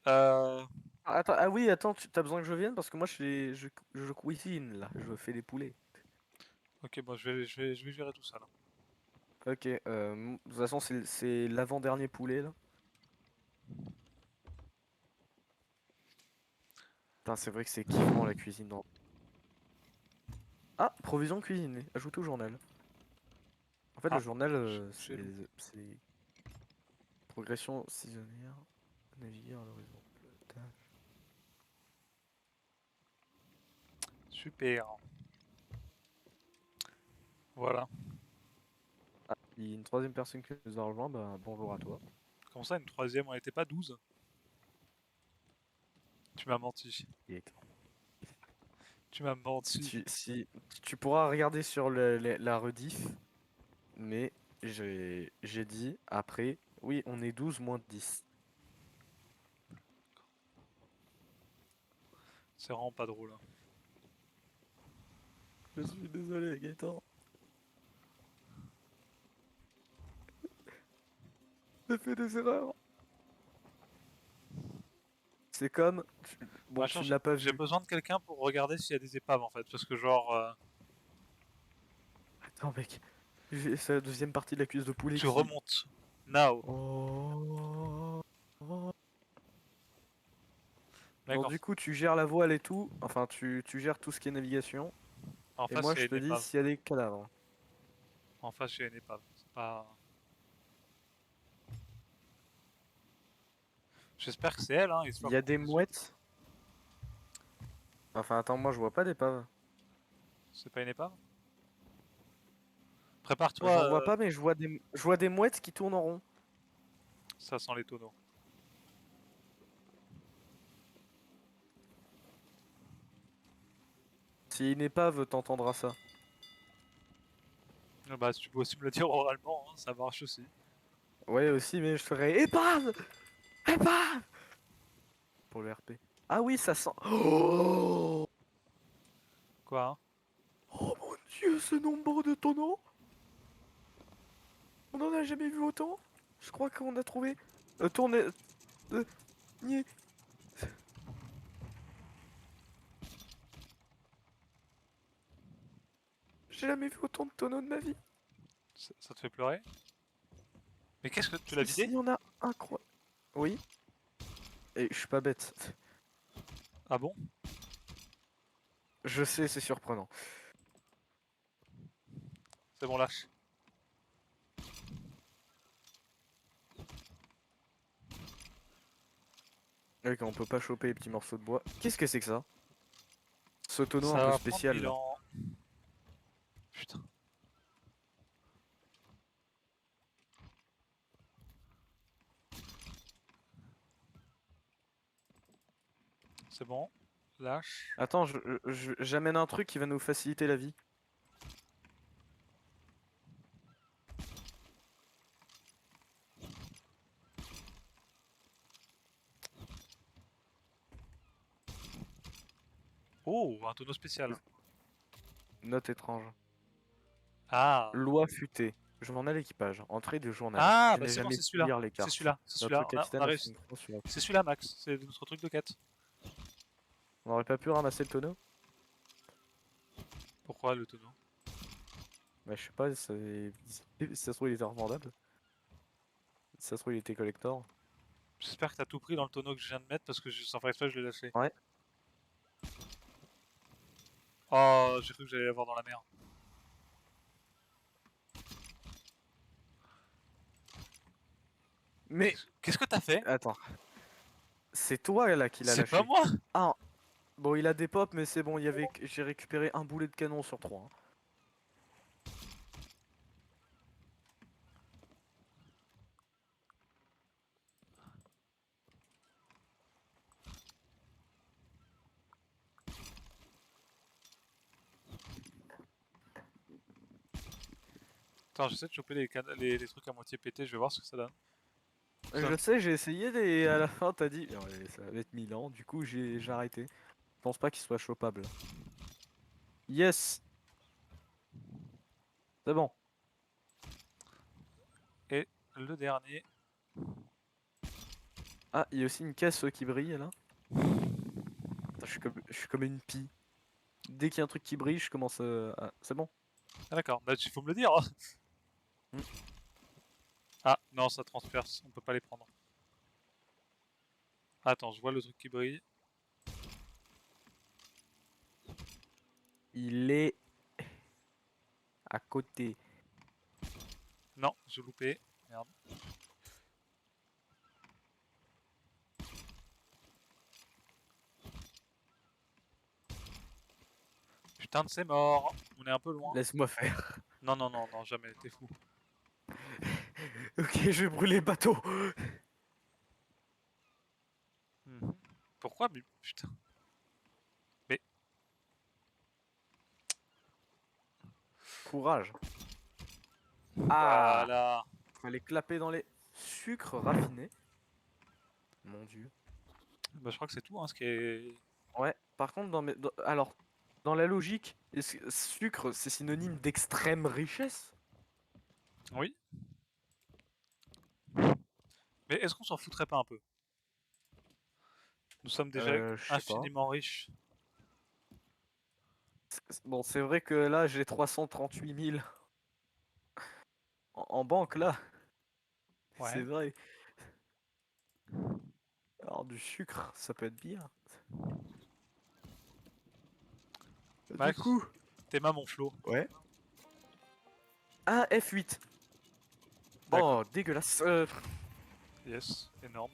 Speaker 1: Euh.
Speaker 2: Attends, ah oui, attends, t'as besoin que je vienne parce que moi je cuisine là, je fais des poulets.
Speaker 1: Ok, bon, je vais gérer tout ça là.
Speaker 2: Ok, de toute façon c'est l'avant-dernier poulet là. Putain, c'est vrai que c'est kiffant la cuisine. Ah, provision cuisinée, ajoute au journal. En fait, le
Speaker 1: Ah,
Speaker 2: journal,
Speaker 1: chelou.
Speaker 2: c'est progression saisonnière, naviguer à l'horizon. Tâche.
Speaker 1: Super. Voilà.
Speaker 2: Il y a une troisième personne qui nous a rejoint, bah bonjour à toi.
Speaker 1: Comment ça, une troisième? On n'était pas 12? Tu m'as menti.
Speaker 2: Et
Speaker 1: Tu m'as menti.
Speaker 2: tu pourras regarder sur la rediff, mais j'ai dit après, oui, on est 12 moins 10.
Speaker 1: C'est vraiment pas drôle, hein.
Speaker 2: Je suis désolé, Gaëtan. J'ai fait des erreurs. C'est comme... Bon,
Speaker 1: Machin,
Speaker 2: tu ne l'as pas
Speaker 1: j'ai
Speaker 2: vu.
Speaker 1: besoin de quelqu'un pour regarder s'il y a des épaves en fait. Parce que genre,
Speaker 2: Attends, mec. C'est la deuxième partie de la cuisse de poulet
Speaker 1: tu
Speaker 2: qui...
Speaker 1: remontes. Now.
Speaker 2: Oh.
Speaker 1: Mec,
Speaker 2: Bon, du coup, tu gères la voile et tout. Enfin, tu gères tout ce qui est navigation.
Speaker 1: en
Speaker 2: Et
Speaker 1: face,
Speaker 2: moi,
Speaker 1: il y a
Speaker 2: je te
Speaker 1: une
Speaker 2: dis
Speaker 1: épave.
Speaker 2: s'il y a des cadavres.
Speaker 1: En face, il y a une épave. C'est pas... J'espère que c'est elle, hein,
Speaker 2: Il
Speaker 1: histoire
Speaker 2: y a
Speaker 1: qu'on
Speaker 2: des
Speaker 1: soit sûr.
Speaker 2: mouettes. Enfin, attends, moi, je vois pas d'épave.
Speaker 1: C'est pas une épave?
Speaker 2: J'en
Speaker 1: Prépare-toi,
Speaker 2: vois pas, mais je vois des mouettes qui tournent en rond.
Speaker 1: ça sent les tonneaux.
Speaker 2: Si une épave, t'entendras ça.
Speaker 1: Ah bah, si tu peux aussi me le dire oralement, hein, ça marche aussi.
Speaker 2: Ouais, aussi, mais je ferai épave! Épave! Pour le RP. Ah oui, ça sent. Oh,
Speaker 1: Quoi, hein?
Speaker 2: oh mon dieu, ce nombre de tonneaux! On en a jamais vu autant? Je crois qu'on a trouvé. Tournez. Euh, nier. J'ai jamais vu autant de tonneaux de ma vie.
Speaker 1: Ça te fait pleurer? Mais qu'est-ce que... Tu l'as
Speaker 2: Ici,
Speaker 1: vidé?
Speaker 2: il y en a incroyable. Oui, et je suis pas bête.
Speaker 1: Ah bon?
Speaker 2: Je sais, c'est surprenant.
Speaker 1: C'est bon, lâche.
Speaker 2: Ok, on peut pas choper les petits morceaux de bois. Qu'est-ce que c'est que ça? Ce tonneau un
Speaker 1: Ça
Speaker 2: peu
Speaker 1: va prendre
Speaker 2: spécial
Speaker 1: 1000
Speaker 2: là.
Speaker 1: ans. Putain. C'est bon. Lâche.
Speaker 2: Attends, j'amène un truc qui va nous faciliter la vie.
Speaker 1: Oh, un tonneau spécial.
Speaker 2: Note étrange.
Speaker 1: Ah.
Speaker 2: Loi futée. Journal équipage. Entrée du journal.
Speaker 1: Ah,
Speaker 2: Je
Speaker 1: bah
Speaker 2: n'ai
Speaker 1: c'est bon,
Speaker 2: jamais
Speaker 1: c'est
Speaker 2: pu
Speaker 1: celui-là.
Speaker 2: lire les
Speaker 1: C'est
Speaker 2: cartes.
Speaker 1: celui-là. C'est
Speaker 2: Notre
Speaker 1: celui-là. On
Speaker 2: capitaine
Speaker 1: a
Speaker 2: a fait
Speaker 1: réussi.
Speaker 2: une croix sur la
Speaker 1: C'est
Speaker 2: carte.
Speaker 1: celui-là, Max. C'est notre truc de quête.
Speaker 2: On aurait pas pu ramasser le tonneau?
Speaker 1: Pourquoi le tonneau?
Speaker 2: Bah je sais pas, si ça se trouve il était revendable. Si ça se trouve il était collector.
Speaker 1: J'espère que t'as tout pris dans le tonneau que je viens de mettre parce que sans faire exprès, je l'ai lâché.
Speaker 2: Ouais.
Speaker 1: Oh, j'ai cru que j'allais l'avoir dans la mer.
Speaker 2: Mais
Speaker 1: Qu'est-ce que t'as fait?
Speaker 2: attends. C'est toi là qui l'a
Speaker 1: C'est pas
Speaker 2: lâché.
Speaker 1: moi!
Speaker 2: Ah bon il a des pop mais c'est bon, j'ai récupéré un boulet de canon sur 3.
Speaker 1: Attends, j'essaie de choper les trucs à moitié pétés, je vais voir ce que ça donne.
Speaker 2: Je sais, j'ai essayé et à la fin t'as dit ouais, ça va être 1000 ans, du coup j'ai arrêté. Je pense pas qu'il soit chopable. Yes! C'est bon.
Speaker 1: Et le dernier.
Speaker 2: Ah, il y a aussi une caisse qui brille là. Attends, je suis comme une pie. Dès qu'il y a un truc qui brille, je commence à... C'est bon.
Speaker 1: Ah d'accord, bah il faut me le dire, hein.
Speaker 2: Mm.
Speaker 1: Ah, non, ça transperce, on peut pas les prendre. Attends, je vois le truc qui brille.
Speaker 2: Il est à côté.
Speaker 1: Non, j'ai loupé. Merde. Putain de c'est mort. On est un peu loin.
Speaker 2: Laisse-moi faire.
Speaker 1: Non, non, non, non, jamais, t'es fou.
Speaker 2: Ok, je vais brûler le bateau.
Speaker 1: Mhm. Pourquoi? Mais putain. Mais
Speaker 2: Courage. Ah,
Speaker 1: voilà.
Speaker 2: fallait clapper dans les sucres raffinés. Mon dieu.
Speaker 1: Bah, je crois que c'est tout, hein, ce qui est.
Speaker 2: Ouais, par contre, alors, dans la logique, sucre, c'est synonyme d'extrême richesse?
Speaker 1: Oui. Mais est-ce qu'on s'en foutrait pas un peu? Nous sommes déjà
Speaker 2: Je sais pas.
Speaker 1: infiniment riches.
Speaker 2: Bon, c'est vrai que là, j'ai 338 000 en banque, là. C'est
Speaker 1: Ouais.
Speaker 2: vrai. Alors, du sucre, ça peut être bien. Du
Speaker 1: Max,
Speaker 2: coup...
Speaker 1: t'aimes mon flow.
Speaker 2: Ouais. Ah, F8. Oh,
Speaker 1: D'accord.
Speaker 2: dégueulasse.
Speaker 1: Yes, énorme.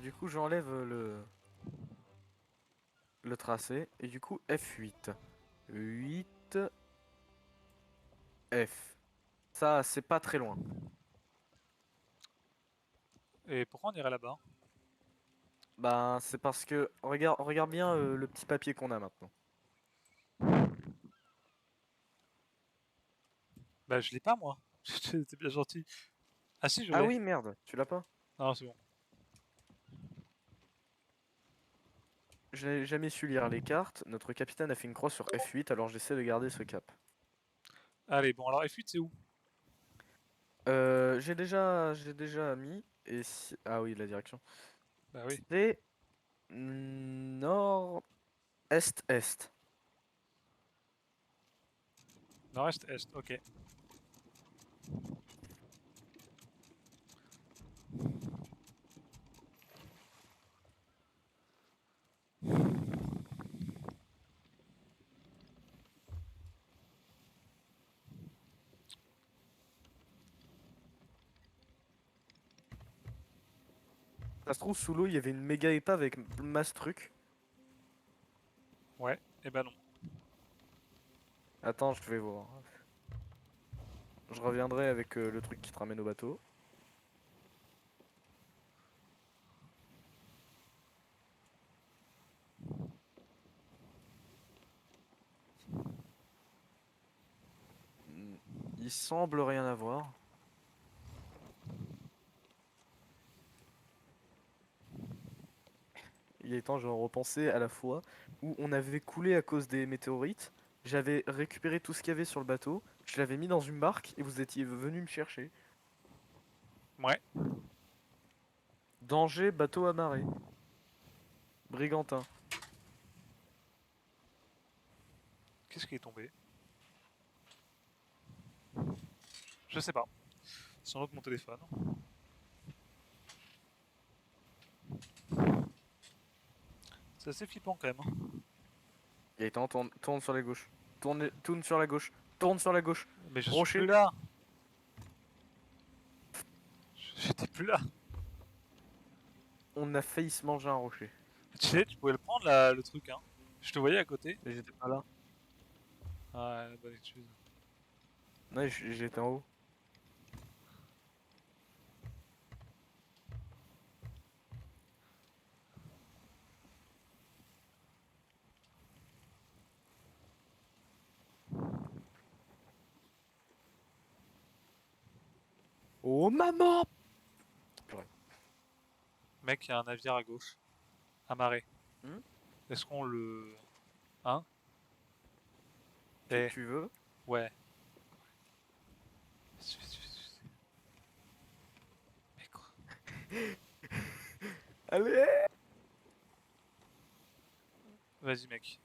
Speaker 2: Du coup, j'enlève le tracé. Et du coup, F8. 8, F. Ça, c'est pas très loin.
Speaker 1: Et pourquoi on irait là-bas?
Speaker 2: Ben, c'est parce que... regarde bien le petit papier qu'on a maintenant.
Speaker 1: Bah, je l'ai pas, moi. T'es bien gentil. Ah si, je
Speaker 2: Ah
Speaker 1: l'ai.
Speaker 2: oui, merde, tu l'as pas?
Speaker 1: Non, c'est bon.
Speaker 2: Je n'ai jamais su lire les cartes. Notre capitaine a fait une croix sur F8, alors j'essaie de garder ce cap.
Speaker 1: Allez, bon, alors F8, c'est où?
Speaker 2: J'ai déjà mis. Ah oui, la direction.
Speaker 1: Bah oui.
Speaker 2: C'est nord-est-est.
Speaker 1: Nord-est, est, ok.
Speaker 2: Ça se trouve, sous l'eau, il y avait une méga épave avec masse truc.
Speaker 1: Ouais, et bah non.
Speaker 2: Attends, je vais voir. Je reviendrai avec le truc qui te ramène au bateau. Hmm, il semble rien avoir. Il est temps, je repensais à la fois où on avait coulé à cause des météorites. J'avais récupéré tout ce qu'il y avait sur le bateau. Je l'avais mis dans une barque et vous étiez venu me chercher.
Speaker 1: Ouais.
Speaker 2: Danger, bateau amarré. Brigantin.
Speaker 1: Qu'est-ce qui est tombé? Je sais pas. Sans doute mon téléphone. C'est assez flippant quand même, hein.
Speaker 2: Gaëtan, tourne sur la gauche. Tourne sur la gauche. Tourne sur la gauche.
Speaker 1: Mais je suis plus
Speaker 2: Rocher.
Speaker 1: là. J'étais plus là.
Speaker 2: On a failli se manger un rocher.
Speaker 1: Tu sais, tu pouvais le prendre le truc, hein. Je te voyais à côté.
Speaker 2: Mais j'étais pas là.
Speaker 1: Ah, la bonne excuse.
Speaker 2: Ouais, j'étais en haut. Oh maman! Purée.
Speaker 1: Mec, il y a un navire à gauche. Amarré.
Speaker 2: Hmm.
Speaker 1: Est-ce qu'on le. Hein?
Speaker 2: tu,
Speaker 1: Eh,
Speaker 2: tu veux?
Speaker 1: ouais. Mais quoi?
Speaker 2: Allez!
Speaker 1: Vas-y, mec.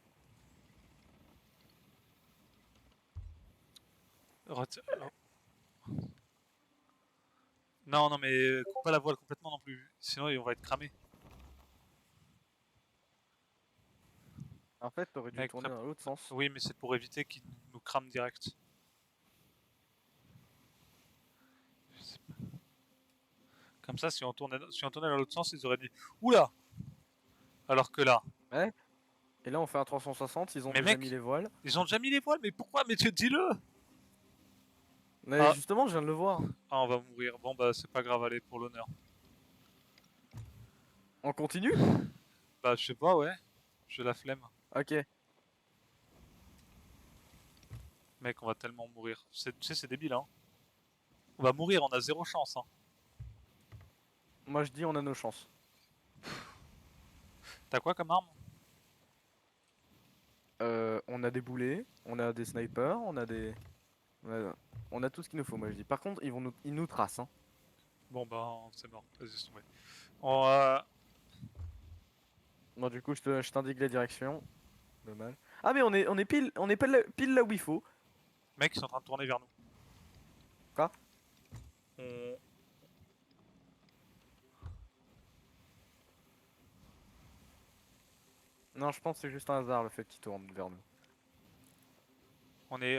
Speaker 1: Retire. Non, non, mais coupe pas la voile complètement non plus. Sinon, on va être cramé.
Speaker 2: En fait, t'aurais dû
Speaker 1: Mec,
Speaker 2: tourner dans l'autre sens.
Speaker 1: oui, mais c'est pour éviter qu'ils nous crament direct. Je sais pas. Comme ça, si on tournait dans l'autre sens, ils auraient dit oula! Alors que là,
Speaker 2: Ouais? Et là, on fait un 360, ils ont
Speaker 1: Mais
Speaker 2: déjà mis
Speaker 1: mec,
Speaker 2: les voiles.
Speaker 1: ils ont déjà mis les voiles, mais pourquoi? Mais tu dis-le!
Speaker 2: Mais
Speaker 1: Ah,
Speaker 2: justement, je viens de le voir.
Speaker 1: ah, on va mourir. Bon bah c'est pas grave, allez, pour l'honneur.
Speaker 2: On continue?
Speaker 1: Bah je sais pas, ouais. J'ai la flemme.
Speaker 2: Ok.
Speaker 1: Mec, on va tellement mourir. Tu sais, c'est débile, hein. On va mourir, on a zéro chance, hein.
Speaker 2: Moi, je dis on a nos chances.
Speaker 1: T'as quoi comme arme?
Speaker 2: On a des boulets, on a des snipers, on a des... on a tout ce qu'il nous faut, moi je dis. Par contre, ils nous tracent, hein.
Speaker 1: Bon bah c'est mort, vas-y, c'est tombé. On va...
Speaker 2: Bon, du coup, je t'indique la direction. Dommage. Ah, mais on est pile là où il faut.
Speaker 1: Mec, ils sont en train de tourner vers nous.
Speaker 2: Quoi?
Speaker 1: On,
Speaker 2: Non, je pense que c'est juste un hasard le fait qu'ils tournent vers nous.
Speaker 1: on est...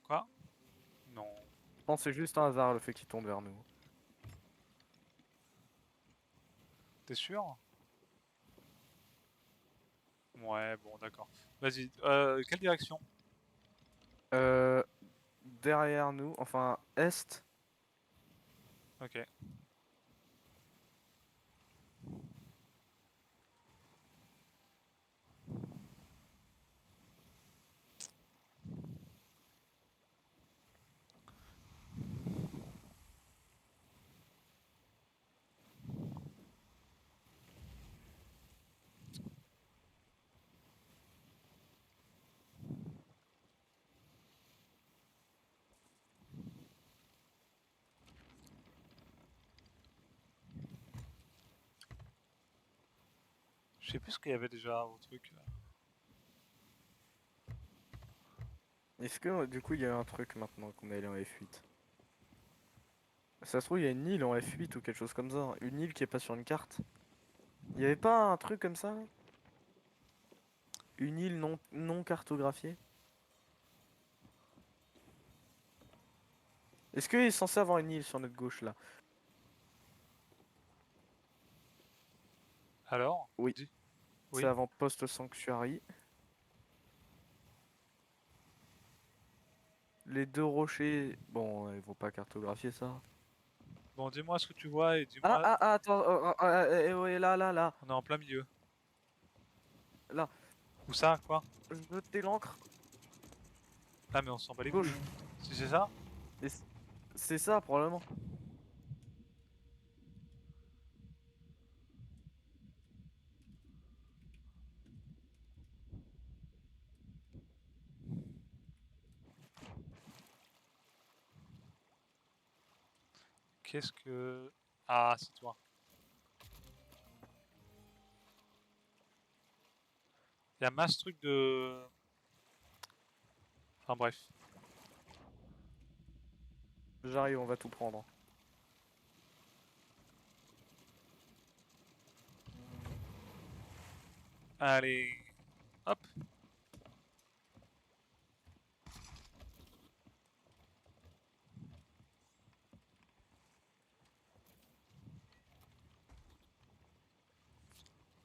Speaker 1: Quoi? Non.
Speaker 2: Je pense que c'est juste un hasard le fait qu'ils tournent vers nous.
Speaker 1: T'es sûr? Ouais, bon, d'accord. Vas-y, quelle direction?
Speaker 2: Euh, Derrière nous, enfin, est.
Speaker 1: Ok. Je sais plus ce qu'il y avait déjà au truc.
Speaker 2: Est-ce que du coup il y a un truc maintenant qu'on est allé en F8? Ça se trouve, il y a une île en F8 ou quelque chose comme ça. Une île qui est pas sur une carte. Il y avait pas un truc comme ça? Une île non cartographiée? Est-ce qu'il est censé avoir une île sur notre gauche là?
Speaker 1: Alors?
Speaker 2: Oui.
Speaker 1: Dis.
Speaker 2: C'est
Speaker 1: Oui.
Speaker 2: avant Post Sanctuary. Les deux rochers. Bon, ils vont pas cartographier ça.
Speaker 1: Bon, dis-moi ce que tu vois et
Speaker 2: Ah,
Speaker 1: dis-moi...
Speaker 2: ah, ah, attends. Ouais, là.
Speaker 1: On est en plein milieu.
Speaker 2: Là.
Speaker 1: Où ça? Quoi?
Speaker 2: Jetez l'ancre.
Speaker 1: Ah, mais on s'en bat les couilles.
Speaker 2: Gauche.
Speaker 1: Si c'est ça?
Speaker 2: Et c'est ça, probablement.
Speaker 1: Qu'est-ce que... Ah, c'est toi. Il y a masse truc de... Enfin bref.
Speaker 2: J'arrive, on va tout prendre.
Speaker 1: Allez. Hop.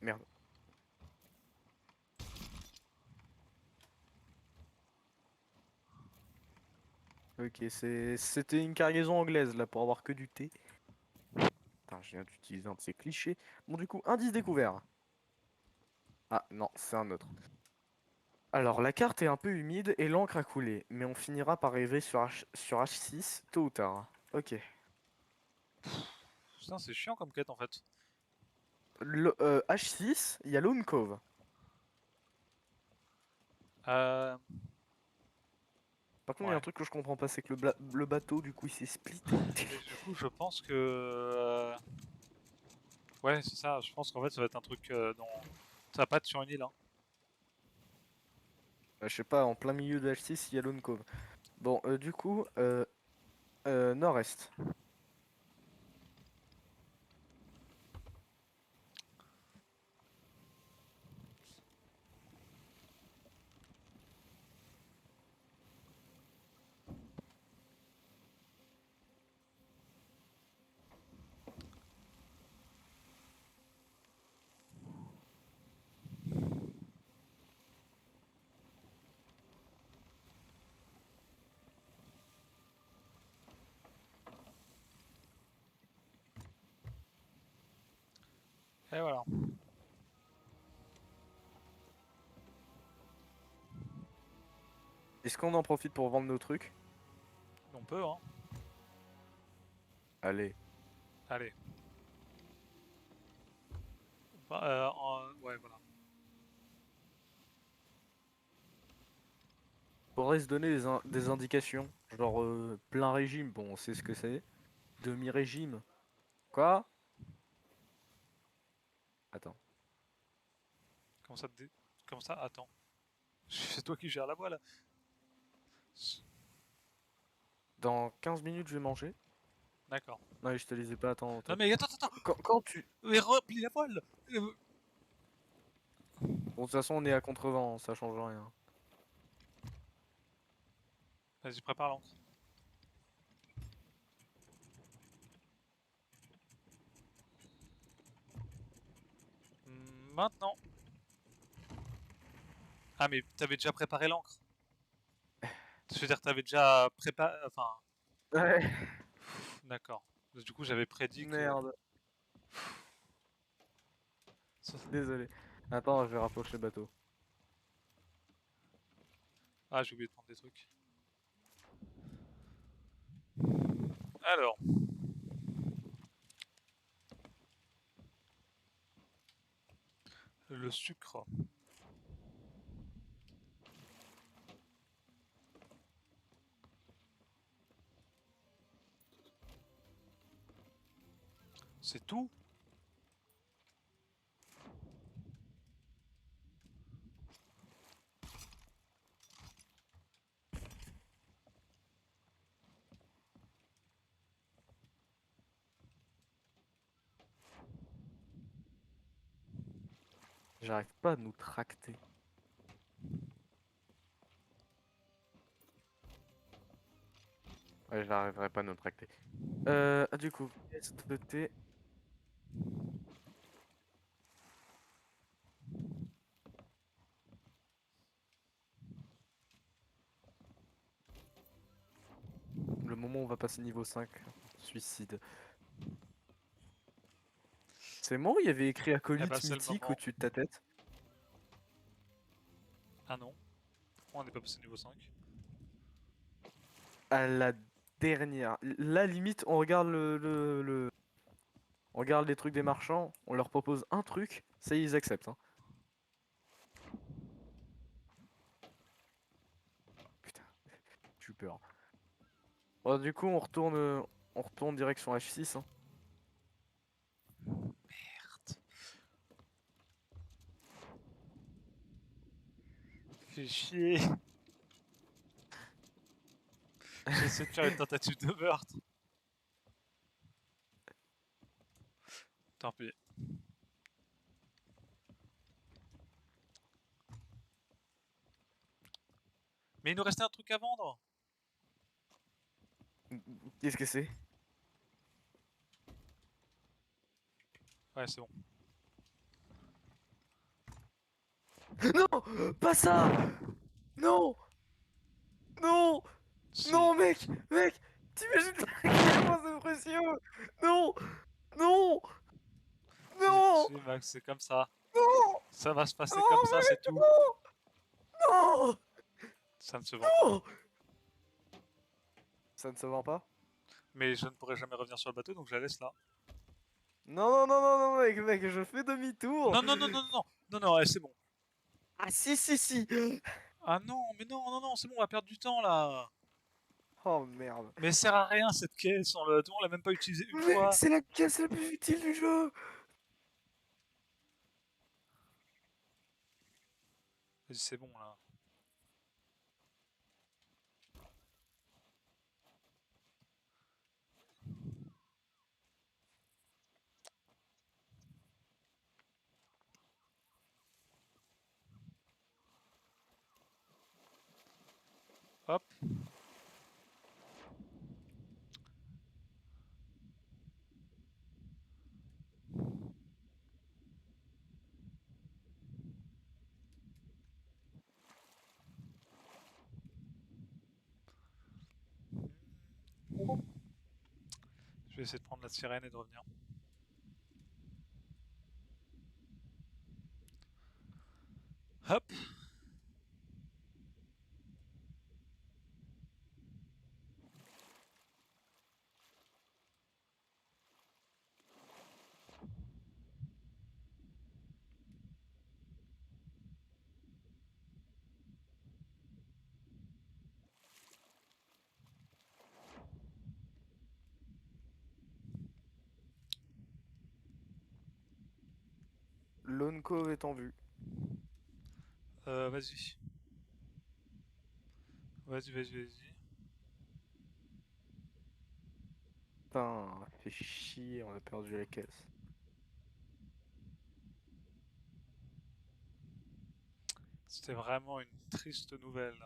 Speaker 2: Merde. Ok, c'était une cargaison anglaise là pour avoir que du thé. Putain, je viens d'utiliser un de ces clichés. Bon, du coup, indice découvert. Ah non, c'est un autre. Alors, la carte est un peu humide et l'encre a coulé, mais on finira par arriver sur H6 tôt ou tard. Ok.
Speaker 1: Putain, c'est chiant comme quête en fait.
Speaker 2: H6, il y a Lone Cove.
Speaker 1: Euh...
Speaker 2: Par contre, il y a un
Speaker 1: Ouais.
Speaker 2: truc que je comprends pas, c'est que le bateau, du coup, il s'est splitté.
Speaker 1: Et du coup, je pense que... Ouais, c'est ça. Je pense qu'en fait, ça va être un truc dont... Ça va pas être sur une île, hein.
Speaker 2: Je sais pas, en plein milieu de H6, il y a Lone Cove. Bon, du coup, nord-est.
Speaker 1: Et voilà.
Speaker 2: Est-ce qu'on en profite pour vendre nos trucs?
Speaker 1: On peut, hein.
Speaker 2: Allez.
Speaker 1: Allez. Ouais, voilà.
Speaker 2: Faudrait se donner des indications. Genre plein régime, bon on sait ce que c'est. Demi-régime. Quoi? Attends.
Speaker 1: Comment ça, Comment ça? Attends. C'est toi qui gères la voie, là.
Speaker 2: Dans 15 minutes je vais manger.
Speaker 1: D'accord.
Speaker 2: Non, je te lisais pas,
Speaker 1: Non
Speaker 2: attends.
Speaker 1: mais attends.
Speaker 2: Quand tu...
Speaker 1: Mais replie la voile.
Speaker 2: Bon, de toute façon on est à contre-vent, ça change rien.
Speaker 1: Vas-y, prépare l'encre. Maintenant. Ah mais t'avais déjà préparé l'encre. Je veux dire, t'avais déjà préparé... Enfin,
Speaker 2: Ouais,
Speaker 1: d'accord. Du coup, j'avais prédit que...
Speaker 2: merde,
Speaker 1: ça-
Speaker 2: désolé. Attends, je vais rapprocher le bateau.
Speaker 1: Ah, j'ai oublié de prendre des trucs. Alors, le sucre. C'est tout?
Speaker 2: J'arrive pas à nous tracter. Ouais, j'arriverai pas à nous tracter. Du coup, pièce de thé. Le moment où on va passer niveau 5. Suicide. C'est moi où il y avait écrit
Speaker 1: Eh ben,
Speaker 2: acolyte
Speaker 1: c'est le
Speaker 2: mythique
Speaker 1: moment.
Speaker 2: au-dessus de ta tête?
Speaker 1: Ah non. On n'est pas passé niveau 5.
Speaker 2: À la dernière. Là, limite, on regarde on regarde les trucs des marchands, on leur propose un truc, ça ils acceptent. Hein. Putain, j'ai eu peur. Bon, du coup, on retourne direction H6. Hein.
Speaker 1: Merde. Fais chier. J'essaie de faire une tentative de meurtre. Tant pis. Mais il nous restait un truc à vendre.
Speaker 2: Qu'est-ce que c'est?
Speaker 1: Ouais, c'est bon.
Speaker 2: Non! Pas ça! Non! Non!
Speaker 1: Si.
Speaker 2: Non, mec! Mec! T'imagines à quel point c'est précieux! Non! Non! Non!
Speaker 1: Si, Max, c'est comme ça.
Speaker 2: Non!
Speaker 1: Ça va se passer comme
Speaker 2: Non,
Speaker 1: ça, c'est
Speaker 2: mec!
Speaker 1: tout.
Speaker 2: Non! Non!
Speaker 1: Ça ne se vend pas.
Speaker 2: Non! Ça ne se vend pas?
Speaker 1: Mais je ne pourrai jamais revenir sur le bateau, donc je la laisse là.
Speaker 2: Non, non, non, non, non, mec, je fais demi-tour!
Speaker 1: Non, non, non, non, non, non, non, ouais, c'est bon.
Speaker 2: Ah, si, si, si!
Speaker 1: Ah non, mais non, non, non, c'est bon, on va perdre du temps là.
Speaker 2: Oh merde!
Speaker 1: Mais elle sert à rien cette caisse, on l'a même pas utilisée une
Speaker 2: Mec,
Speaker 1: fois.
Speaker 2: c'est la caisse la plus utile du jeu!
Speaker 1: Vas-y, c'est bon là. Hop. Je vais essayer de prendre la sirène et de revenir. Hop.
Speaker 2: Lone Cove est en vue.
Speaker 1: Vas-y. Vas-y.
Speaker 2: Putain, fait chier, on a perdu la caisse.
Speaker 1: C'était vraiment une triste nouvelle.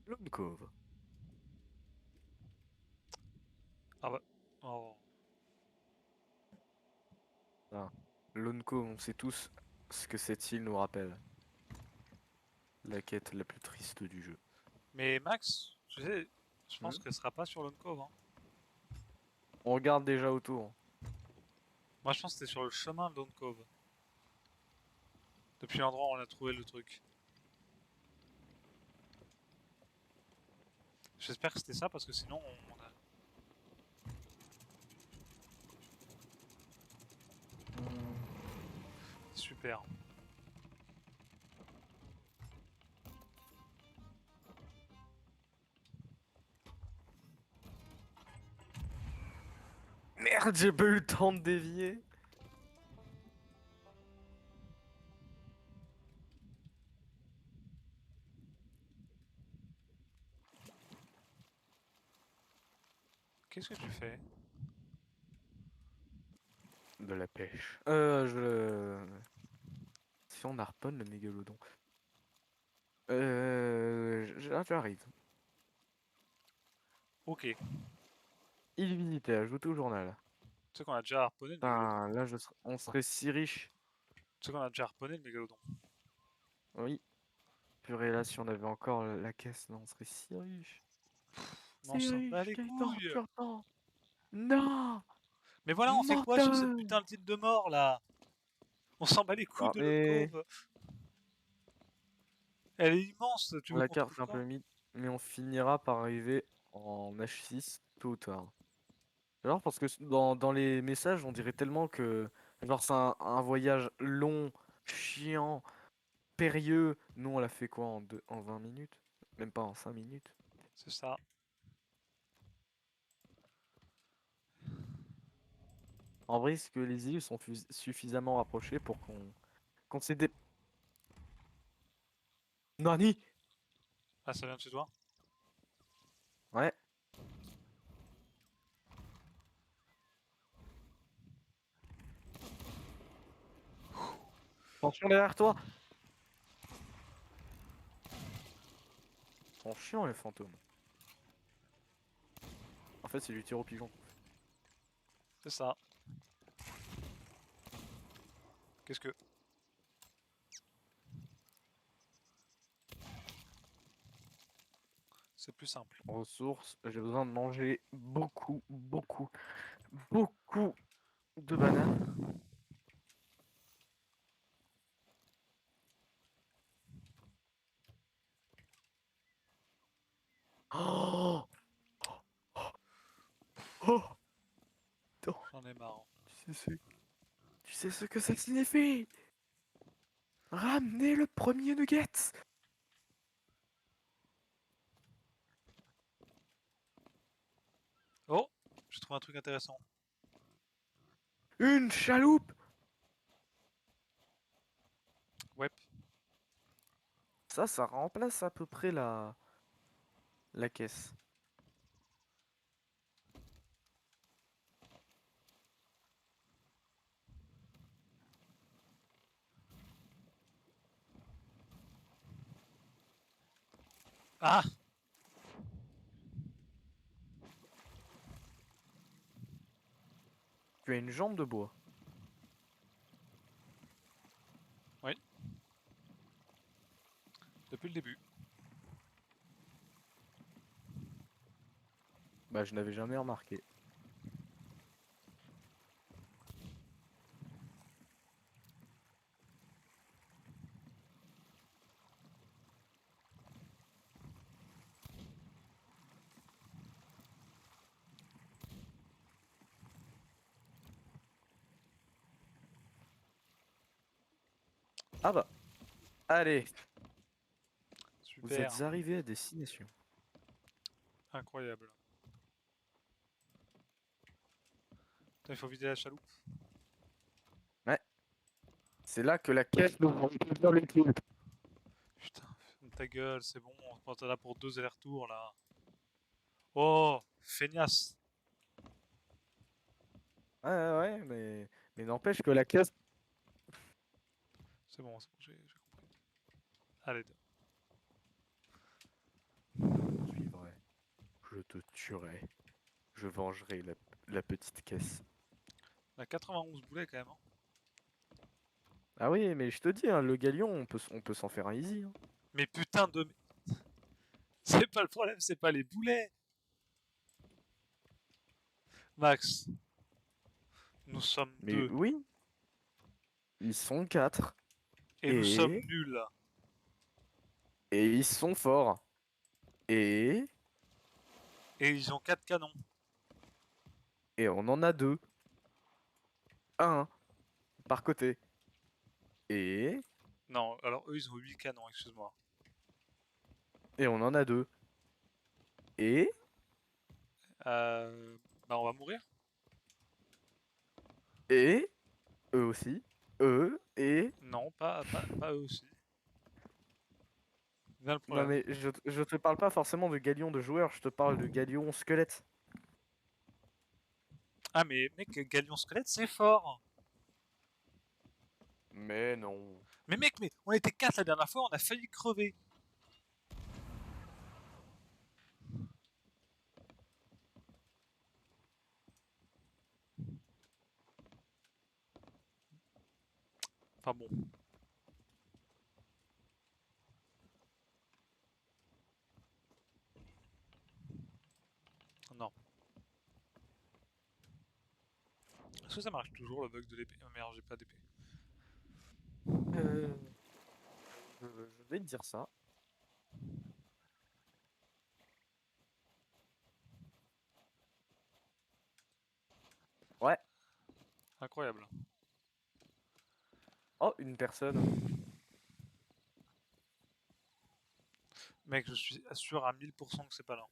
Speaker 2: Lone Cove.
Speaker 1: Ah bah. Oh.
Speaker 2: Ah. Lone Cove, on sait tous ce que cette île nous rappelle. La quête la plus triste du jeu.
Speaker 1: Mais Max, tu sais, je pense
Speaker 2: Hmm.
Speaker 1: qu'elle sera pas sur Lone Cove. Hein.
Speaker 2: On regarde déjà autour.
Speaker 1: Moi, je pense que c'était sur le chemin de Lone Cove. Depuis l'endroit où on a trouvé le truc. J'espère que c'était ça parce que sinon on a...
Speaker 2: Hmm.
Speaker 1: Super.
Speaker 2: Merde, j'ai pas eu le temps de dévier.
Speaker 1: Qu'est-ce que tu fais?
Speaker 2: De la pêche. Si on harponne le mégalodon. J'arrive.
Speaker 1: Ok. Tu
Speaker 2: Il visitait, ajouté au journal.
Speaker 1: sais qu'on a déjà harponné le mégalodon.
Speaker 2: Putain, là, on serait si riche.
Speaker 1: Tu sais qu'on a déjà harponné le mégalodon.
Speaker 2: Oui. Purée, là, si on avait encore la caisse, là, on serait si riche.
Speaker 1: Mais on
Speaker 2: Si
Speaker 1: s'en bat
Speaker 2: riche,
Speaker 1: les
Speaker 2: Gaëtan,
Speaker 1: couilles!
Speaker 2: tu entends? Non!
Speaker 1: Mais voilà, on fait quoi sur cette
Speaker 2: Menteur!
Speaker 1: putain de île de mort là? On s'en bat les couilles
Speaker 2: Ah,
Speaker 1: de Lone
Speaker 2: mais
Speaker 1: Cove. Elle est immense, tu veux
Speaker 2: la
Speaker 1: qu'on
Speaker 2: carte
Speaker 1: trouve
Speaker 2: est un
Speaker 1: quoi?
Speaker 2: peu limite, mais on finira par arriver en H6 tôt ou tard. Genre, parce que dans les messages, on dirait tellement que genre c'est un voyage long, chiant, périlleux. Nous, on l'a fait quoi en 20 minutes? Même pas en 5 minutes.
Speaker 1: C'est ça.
Speaker 2: En vrai, est-ce que les îles sont suffisamment rapprochées pour qu'on s'est dé... Nani?
Speaker 1: Ah, ça vient de chez toi?
Speaker 2: Ouais, attention derrière toi! Ils sont chiants les fantômes. En fait, c'est du tir au pigeon.
Speaker 1: C'est ça. Qu'est-ce que... C'est plus simple.
Speaker 2: Ressources, j'ai besoin de manger beaucoup de bananes. Oh! Oh! Attends,
Speaker 1: J'en ai marre.
Speaker 2: tu sais ce, tu sais ce que ça signifie? Ramener le premier nugget!
Speaker 1: Oh! J'ai trouvé un truc intéressant.
Speaker 2: Une chaloupe!
Speaker 1: Ouais.
Speaker 2: Ça remplace à peu près la caisse.
Speaker 1: Ah!
Speaker 2: Tu as une jambe de bois. Bah, je n'avais jamais remarqué. Ah bah, allez, vous
Speaker 1: Super.
Speaker 2: êtes arrivés à destination.
Speaker 1: Incroyable. Putain, il faut vider la chaloupe.
Speaker 2: Ouais, c'est là que la quête nous rend dans les clous.
Speaker 1: Putain, ferme ta gueule, c'est bon. On t'en a pour 2 allers-retours là. Oh, feignasse.
Speaker 2: Ouais, ouais, ouais, mais n'empêche que la quête.
Speaker 1: C'est bon, j'ai compris. Allez,
Speaker 2: Je suivrai, je te tuerai, je vengerai la petite caisse.
Speaker 1: on a 91 boulets quand même. Hein.
Speaker 2: Ah oui, mais je te dis, hein, le galion, on peut s'en faire un easy. Hein.
Speaker 1: Mais putain de. C'est pas le problème, c'est pas les boulets. Max, nous sommes
Speaker 2: Mais
Speaker 1: deux.
Speaker 2: oui, ils sont 4.
Speaker 1: Et nous sommes
Speaker 2: Et,
Speaker 1: nuls.
Speaker 2: et ils sont forts. Et,
Speaker 1: Et ils ont 4 canons.
Speaker 2: et on en a 2. Un par côté. Et,
Speaker 1: Non, alors eux ils ont 8 canons, excuse-moi.
Speaker 2: et on en a 2. Et,
Speaker 1: Bah on va mourir.
Speaker 2: et, eux aussi. Eux, et...
Speaker 1: Non, pas eux aussi. C'est bien le
Speaker 2: Non
Speaker 1: problème.
Speaker 2: mais je te parle pas forcément de galion de joueur, je te parle de galion squelette.
Speaker 1: Ah mais mec, Galion Squelette c'est fort.
Speaker 2: Mais non.
Speaker 1: Mais mec, mais on était 4 la dernière fois, on a failli crever. Enfin bon. Non. Est-ce que ça marche toujours le bug de l'épée? Oh merde, j'ai pas d'épée.
Speaker 2: Euh, je vais te dire ça. Ouais.
Speaker 1: Incroyable.
Speaker 2: Oh, une personne.
Speaker 1: Mec, je suis sûr à 1000% que c'est pas là.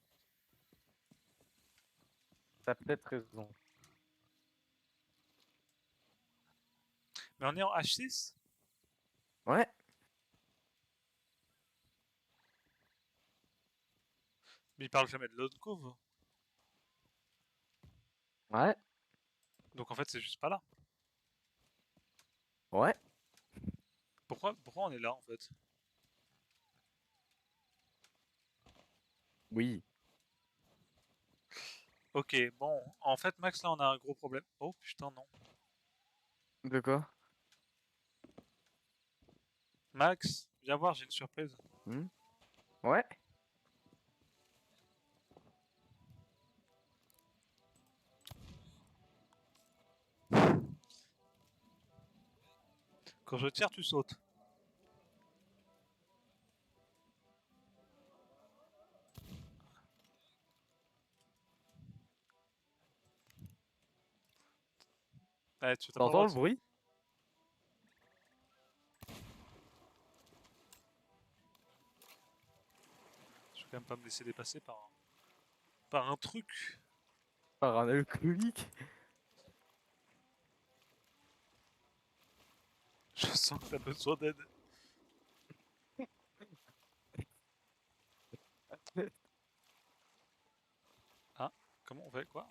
Speaker 2: T'as peut-être raison.
Speaker 1: Mais on est en H6.
Speaker 2: Ouais.
Speaker 1: Mais il parle jamais de l'autre couve.
Speaker 2: Ouais.
Speaker 1: Donc en fait c'est juste pas là.
Speaker 2: Ouais.
Speaker 1: Pourquoi on est là en fait?
Speaker 2: Oui.
Speaker 1: Ok, bon. En fait Max là on a un gros problème. Oh putain non.
Speaker 2: De quoi?
Speaker 1: Max, viens voir, j'ai une surprise.
Speaker 2: Hmm. Ouais.
Speaker 1: Quand je tire, tu sautes. Ouais, tu t'as pas le droit
Speaker 2: T'entends
Speaker 1: de...
Speaker 2: le bruit?
Speaker 1: Je vais quand même pas me laisser dépasser par un truc.
Speaker 2: Par un alcoolique?
Speaker 1: Je sens que t'as besoin d'aide. Ah, comment on fait quoi?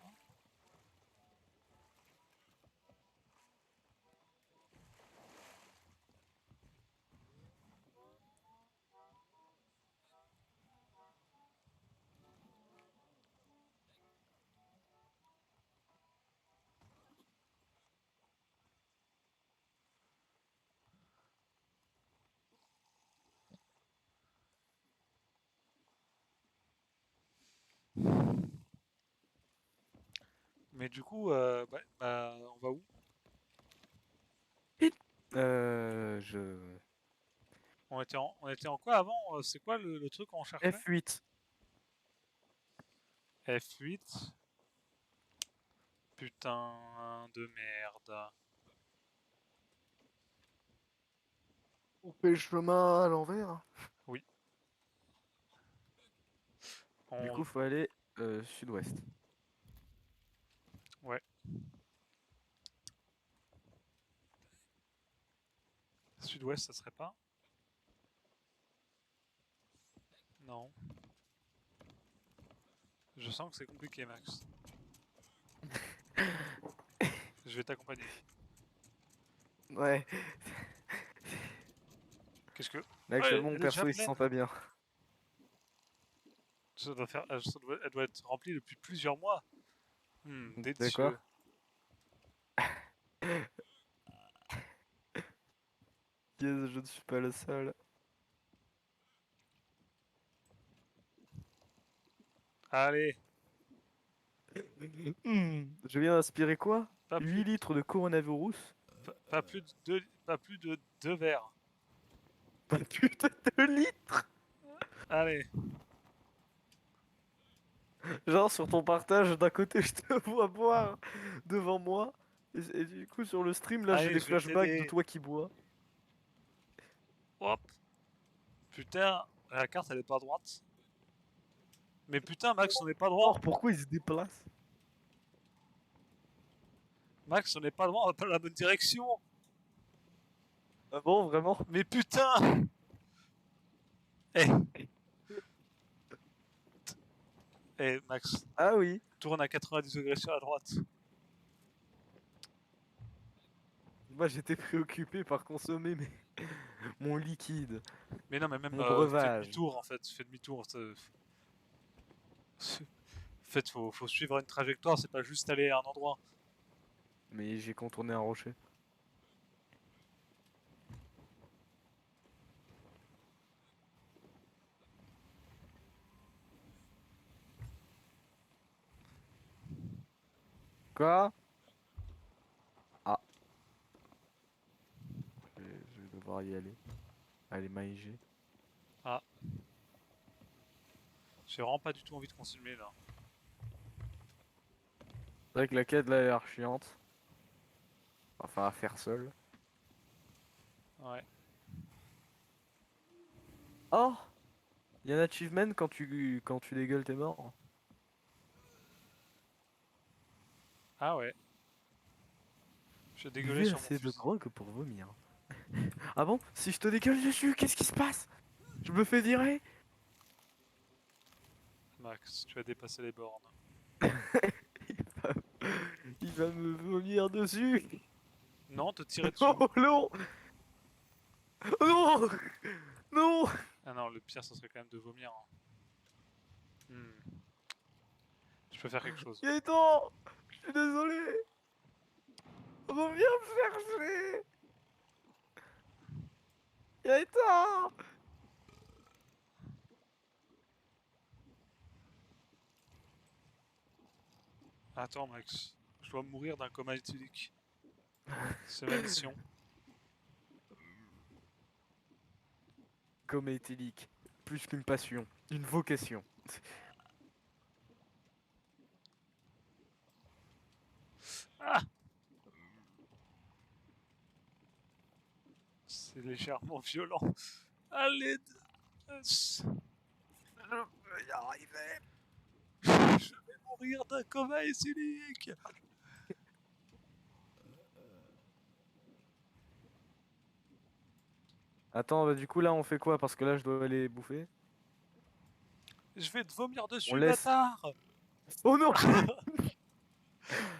Speaker 1: Mais du coup, on va où?
Speaker 2: Je...
Speaker 1: On était en quoi avant? C'est quoi le truc qu'on cherchait?
Speaker 2: F8.
Speaker 1: F8. Putain de merde.
Speaker 2: On fait le chemin à l'envers.
Speaker 1: Oui.
Speaker 2: Du
Speaker 1: On...
Speaker 2: coup, faut aller sud-ouest.
Speaker 1: Ouais. Sud-ouest, ça serait pas? Non. Je sens que c'est compliqué, Max. Je vais t'accompagner.
Speaker 2: Ouais.
Speaker 1: Qu'est-ce que...
Speaker 2: Là,
Speaker 1: Ouais,
Speaker 2: actuellement, mon
Speaker 1: elle est déjà
Speaker 2: perso, il se
Speaker 1: pleine.
Speaker 2: sent pas bien.
Speaker 1: Elle doit être remplie depuis plusieurs mois.
Speaker 2: D'accord.
Speaker 1: Délicieux.
Speaker 2: Yes, je ne suis pas le seul.
Speaker 1: Allez,
Speaker 2: Je viens d'inspirer quoi?
Speaker 1: pas
Speaker 2: 8
Speaker 1: plus,
Speaker 2: litres de coronavirus?
Speaker 1: pas plus de deux verres.
Speaker 2: Pas plus de 2 litres!
Speaker 1: Allez,
Speaker 2: Genre, sur ton partage, d'un côté, je te vois boire devant moi. Et du coup, sur le stream, là, j'ai
Speaker 1: allez,
Speaker 2: des
Speaker 1: je vais
Speaker 2: flashbacks de
Speaker 1: t'aider.
Speaker 2: toi qui bois.
Speaker 1: Hop. Putain, la carte elle est pas droite. Mais putain, Max, on n'est pas droit.
Speaker 2: Or, pourquoi il se déplace?
Speaker 1: Max, on n'est pas droit, on va pas dans la bonne direction.
Speaker 2: Ah bon, vraiment?
Speaker 1: Mais putain. Eh, Max,
Speaker 2: Ah oui.
Speaker 1: tourne à 90 degrés sur la droite.
Speaker 2: Moi, j'étais préoccupé par consommer mon liquide,
Speaker 1: Mais non, mais même
Speaker 2: mon
Speaker 1: fais
Speaker 2: breuvage.
Speaker 1: demi-tour en fait. Fais demi-tour. En fait, faut suivre une trajectoire, c'est pas juste aller à un endroit.
Speaker 2: Mais j'ai contourné un rocher. Quoi? Ah, je vais devoir y aller. Allez, Maïgé.
Speaker 1: Ah, j'ai vraiment pas du tout envie de continuer là.
Speaker 2: C'est vrai que la quête là, elle a l'air chiante. Enfin, à faire seul.
Speaker 1: Ouais.
Speaker 2: Oh! Il y a un achievement quand tu dégueules tes morts.
Speaker 1: Ah ouais. J'ai dégueulé
Speaker 2: Buvez
Speaker 1: sur mon
Speaker 2: assez de
Speaker 1: fusil.
Speaker 2: drogue pour vomir. Ah bon? Si je te dégueule dessus, qu'est-ce qui se passe? Je me fais virer?
Speaker 1: Max, tu as dépassé les bornes.
Speaker 2: Il va, il va me vomir dessus.
Speaker 1: Non, te tirer dessus.
Speaker 2: Oh non! Non! Non!
Speaker 1: Ah non, le pire, ça serait quand même de vomir, hein. Je peux faire quelque chose.
Speaker 2: Gaëtan! Je suis désolé! Reviens me chercher! Gaëtan!
Speaker 1: Attends, Max. Je dois mourir d'un coma éthylique. C'est ma mission.
Speaker 2: Comme éthylique. Plus qu'une passion. Une vocation.
Speaker 1: Ah! C'est légèrement violent. Allez! Je
Speaker 2: Je peux y arriver!
Speaker 1: vais mourir d'un coma éthylique!
Speaker 2: Attends, bah, du coup là on fait quoi? Parce que là je dois aller bouffer.
Speaker 1: Je vais te vomir
Speaker 2: On
Speaker 1: dessus,
Speaker 2: laisse.
Speaker 1: bâtard!
Speaker 2: Oh non!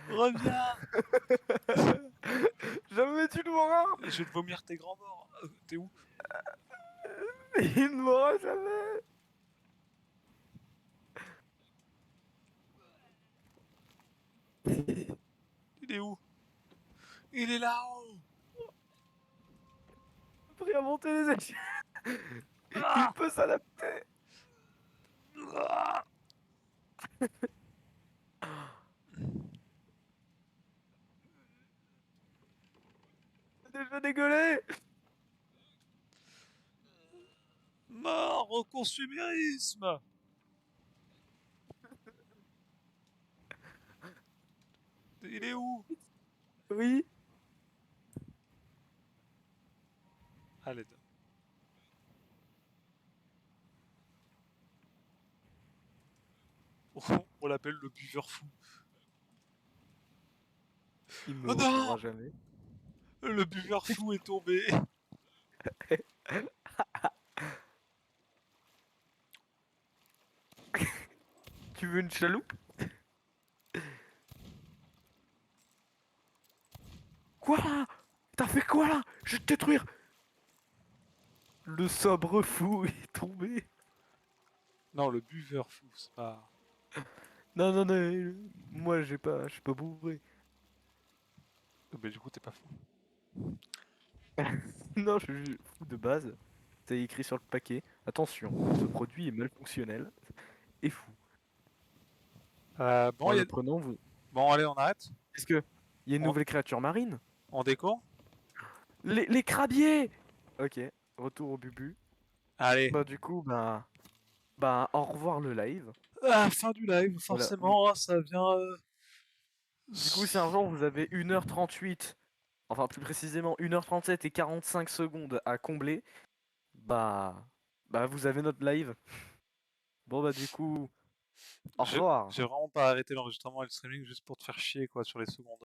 Speaker 1: Reviens!
Speaker 2: Jamais tu ne m'auras!
Speaker 1: Je vais te vomir tes grands morts. T'es où?
Speaker 2: Il ne m'aura jamais!
Speaker 1: Il est où? Il est là-haut!
Speaker 2: Appris à monter les échelles! Il
Speaker 1: Ah!
Speaker 2: peut s'adapter!
Speaker 1: Ah!
Speaker 2: veux dégueuler.
Speaker 1: Mort au consumérisme! Il est où?
Speaker 2: Oui.
Speaker 1: Allez. On l'appelle le buveur fou.
Speaker 2: Il me
Speaker 1: Oh
Speaker 2: retrouvera
Speaker 1: non!
Speaker 2: jamais.
Speaker 1: Le buveur fou est tombé.
Speaker 2: Tu veux une chaloupe? Quoi? T'as fait quoi là? Je vais te détruire. Le sobre fou est tombé.
Speaker 1: Non, le buveur fou, c'est pas...
Speaker 2: Non, non, non, moi je suis pas bourré.
Speaker 1: Mais du coup, t'es pas fou.
Speaker 2: Non, je suis fou de base. C'est écrit sur le paquet. Attention, ce produit est mal fonctionnel et fou.
Speaker 1: Bon,
Speaker 2: En le prenant, vous.
Speaker 1: bon, allez, on arrête.
Speaker 2: Est-ce que il y a une
Speaker 1: On,
Speaker 2: nouvelle créature marine?
Speaker 1: on déco.
Speaker 2: Les crabiers! Ok, retour au bubu.
Speaker 1: Allez.
Speaker 2: Bah du coup, bah au revoir le live.
Speaker 1: Ah, fin du live,
Speaker 2: Voilà.
Speaker 1: forcément, hein, ça vient...
Speaker 2: Du coup, si un jour vous avez 1h38, enfin plus précisément 1h37 et 45 secondes à combler, bah bah vous avez notre live. Bon bah du coup, au revoir.
Speaker 1: J'ai vraiment pas arrêté l'enregistrement et le streaming juste pour te faire chier, quoi, sur les secondes.